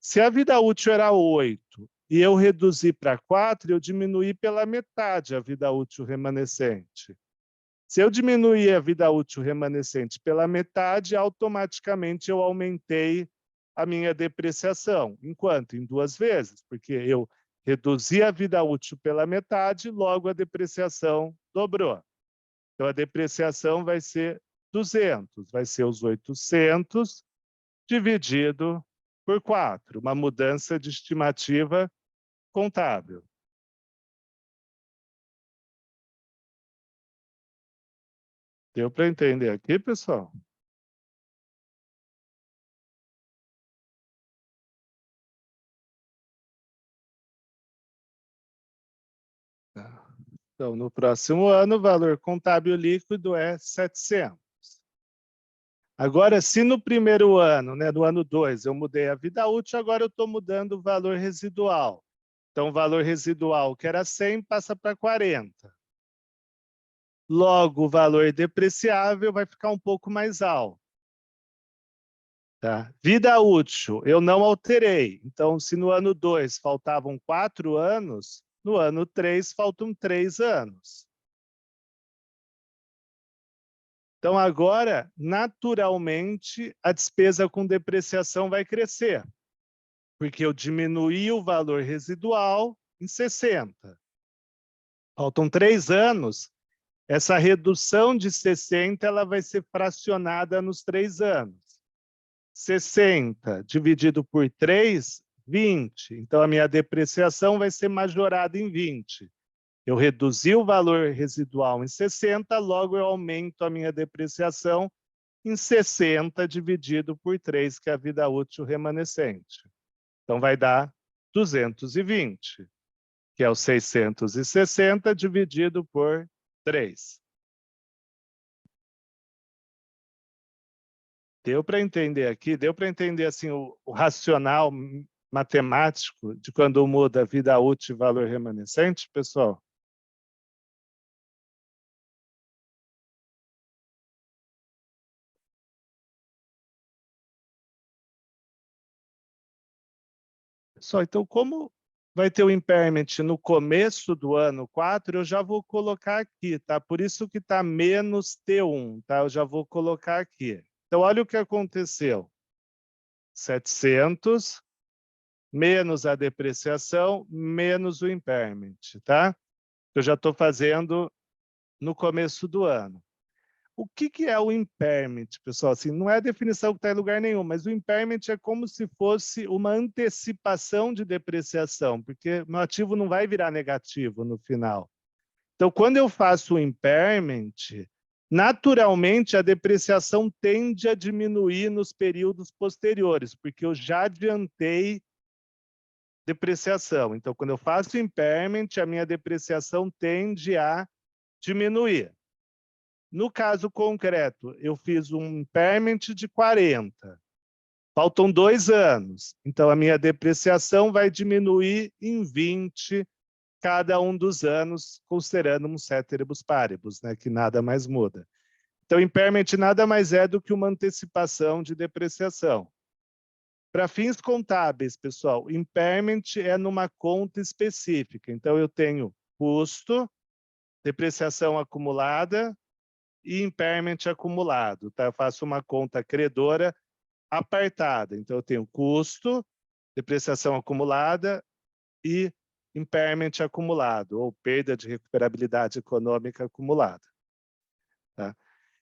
se a vida útil era 8 e eu reduzi para 4, eu diminuí pela metade a vida útil remanescente. Se eu diminuir a vida útil remanescente pela metade, automaticamente eu aumentei a minha depreciação. Enquanto? Em 2 vezes, porque eu reduzi a vida útil pela metade, logo a depreciação dobrou. Então, a depreciação vai ser 200, vai ser os 800 dividido por 4, uma mudança de estimativa contábil. Deu para entender aqui, pessoal? Então, no próximo ano, o valor contábil líquido é 700. Agora, se no primeiro ano, né, no ano 2, eu mudei a vida útil, agora eu estou mudando o valor residual. Então, o valor residual, que era 100, passa para 40. Logo, o valor depreciável vai ficar um pouco mais alto. Tá? Vida útil, eu não alterei. Então, se no ano 2 faltavam 4 anos, no ano 3 faltam 3 anos. Então, agora, naturalmente, a despesa com depreciação vai crescer, porque eu diminuí o valor residual em 60. Faltam 3 anos, essa redução de 60 ela vai ser fracionada nos 3 anos. 60 dividido por 3, 20. Então, a minha depreciação vai ser majorada em 20. Eu reduzi o valor residual em 60, logo eu aumento a minha depreciação em 60 dividido por 3, que é a vida útil remanescente. Então, vai dar 220, que é o 660 dividido por 3. Deu para entender aqui? Deu para entender assim, o racional matemático de quando muda a vida útil e valor remanescente, pessoal? Pessoal, então, como vai ter o impairment no começo do ano 4, eu já vou colocar aqui, tá? Por isso que está menos T1, tá? Eu já vou colocar aqui. Então, olha o que aconteceu. 700 menos a depreciação, menos o impairment, tá? Eu já estou fazendo no começo do ano. O que é o impairment, pessoal? Assim, não é a definição que está em lugar nenhum, mas o impairment é como se fosse uma antecipação de depreciação, porque meu ativo não vai virar negativo no final. Então, quando eu faço o impairment, naturalmente a depreciação tende a diminuir nos períodos posteriores, porque eu já adiantei depreciação. Então, quando eu faço impairment, a minha depreciação tende a diminuir. No caso concreto, eu fiz um impairment de 40. Faltam 2 anos. Então, a minha depreciação vai diminuir em 20 cada um dos anos, considerando um ceteris paribus, né, que nada mais muda. Então, impairment nada mais é do que uma antecipação de depreciação. Para fins contábeis, pessoal, impairment é numa conta específica. Então, eu tenho custo, depreciação acumulada e impairment acumulado. Tá? Eu faço uma conta credora apartada. Então, eu tenho custo, depreciação acumulada e impairment acumulado, ou perda de recuperabilidade econômica acumulada. Tá?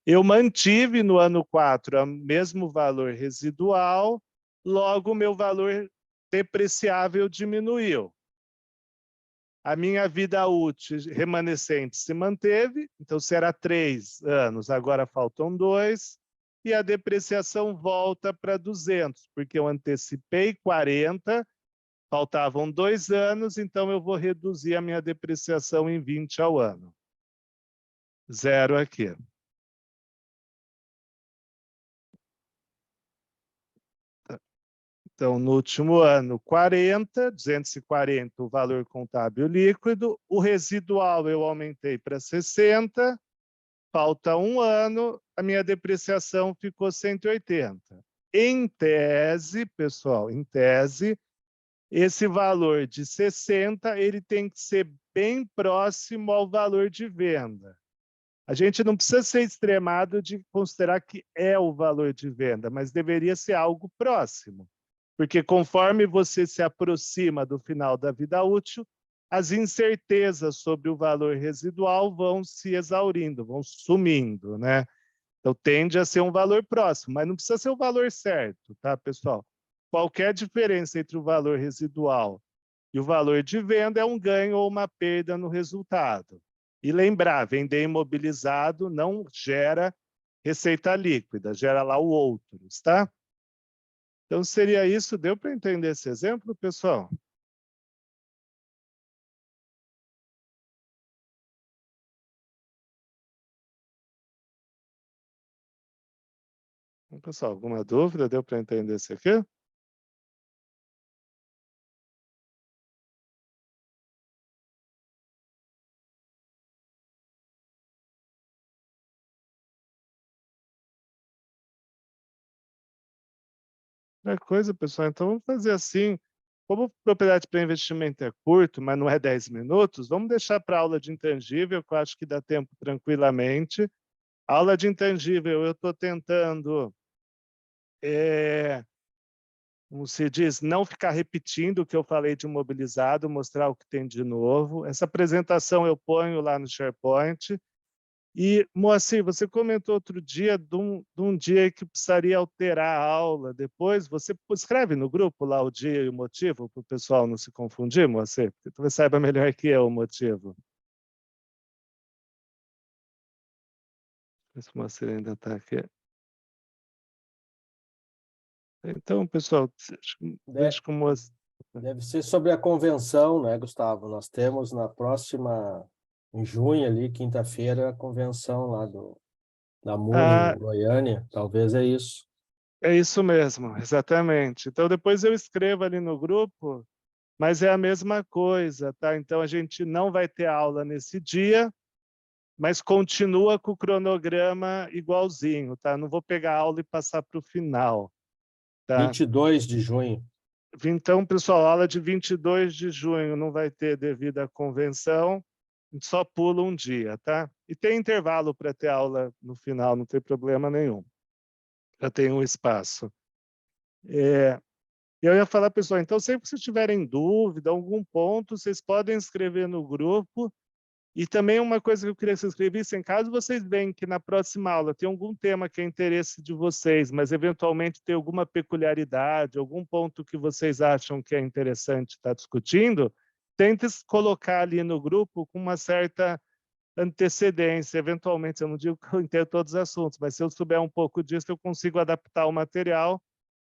Eu mantive no ano 4 o mesmo valor residual, logo o meu valor depreciável diminuiu. A minha vida útil remanescente se manteve, então se era 3 anos, agora faltam 2, e a depreciação volta para 200, porque eu antecipei 40, faltavam 2 anos, então eu vou reduzir a minha depreciação em 20 ao ano. 0 aqui. Então, no último ano, 40, 240 o valor contábil líquido, o residual eu aumentei para 60, falta 1 ano, a minha depreciação ficou 180. Em tese, pessoal, em tese, esse valor de 60, ele tem que ser bem próximo ao valor de venda. A gente não precisa ser extremado de considerar que é o valor de venda, mas deveria ser algo próximo. Porque conforme você se aproxima do final da vida útil, as incertezas sobre o valor residual vão se exaurindo, vão sumindo, né? Então tende a ser um valor próximo, mas não precisa ser o valor certo, tá, pessoal? Qualquer diferença entre o valor residual e o valor de venda é um ganho ou uma perda no resultado. E lembrar, vender imobilizado não gera receita líquida, gera lá o outros, tá? Então, seria isso. Deu para entender esse exemplo, pessoal? Então, pessoal, alguma dúvida? Deu para entender isso aqui? Outra coisa, pessoal, então vamos fazer assim. Como propriedade para investimento é curto, mas não é 10 minutos, vamos deixar para a aula de intangível, que eu acho que dá tempo tranquilamente. A aula de intangível, eu estou tentando, como se diz, não ficar repetindo o que eu falei de imobilizado, mostrar o que tem de novo. Essa apresentação eu ponho lá no SharePoint. E, Moacir, você comentou outro dia de um dia que precisaria alterar a aula depois. Você escreve no grupo lá o dia e o motivo para o pessoal não se confundir, Moacir? Porque talvez saiba melhor que eu o motivo. Esse Moacir ainda está aqui. Então, pessoal, deixa com o Moacir. Deve ser sobre a convenção, né, Gustavo? Nós temos na próxima, em junho ali, quinta-feira, a convenção lá da MUN em Goiânia. Talvez é isso. É isso mesmo, exatamente. Então, depois eu escrevo ali no grupo, mas é a mesma coisa, tá? Então, a gente não vai ter aula nesse dia, mas continua com o cronograma igualzinho, tá? Não vou pegar a aula e passar para o final, tá? 22 de junho. Então, pessoal, a aula de 22 de junho não vai ter devido à convenção, a gente só pula um dia, tá? E tem intervalo para ter aula no final, não tem problema nenhum. Já tem um espaço. Eu ia falar, pessoal, então sempre que vocês tiverem dúvida, algum ponto, vocês podem escrever no grupo. E também uma coisa que eu queria que vocês escrevessem, caso vocês veem que na próxima aula tem algum tema que é interesse de vocês, mas eventualmente tem alguma peculiaridade, algum ponto que vocês acham que é interessante estar discutindo, tente colocar ali no grupo com uma certa antecedência. Eventualmente, eu não digo que eu entendo todos os assuntos, mas se eu souber um pouco disso, eu consigo adaptar o material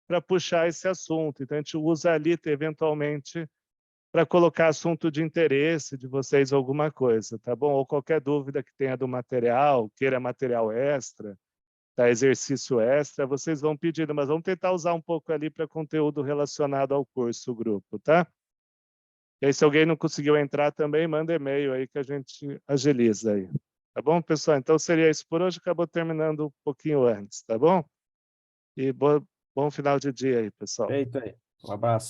para puxar esse assunto. Então, a gente usa ali, eventualmente, para colocar assunto de interesse de vocês alguma coisa, tá bom? Ou qualquer dúvida que tenha do material, queira material extra, tá? Exercício extra, vocês vão pedindo, mas vamos tentar usar um pouco ali para conteúdo relacionado ao curso, grupo, tá? E aí, se alguém não conseguiu entrar também, manda e-mail aí que a gente agiliza aí. Tá bom, pessoal? Então seria isso por hoje, acabou terminando um pouquinho antes, tá bom? E Bom final de dia aí, pessoal. Feito aí. Um abraço.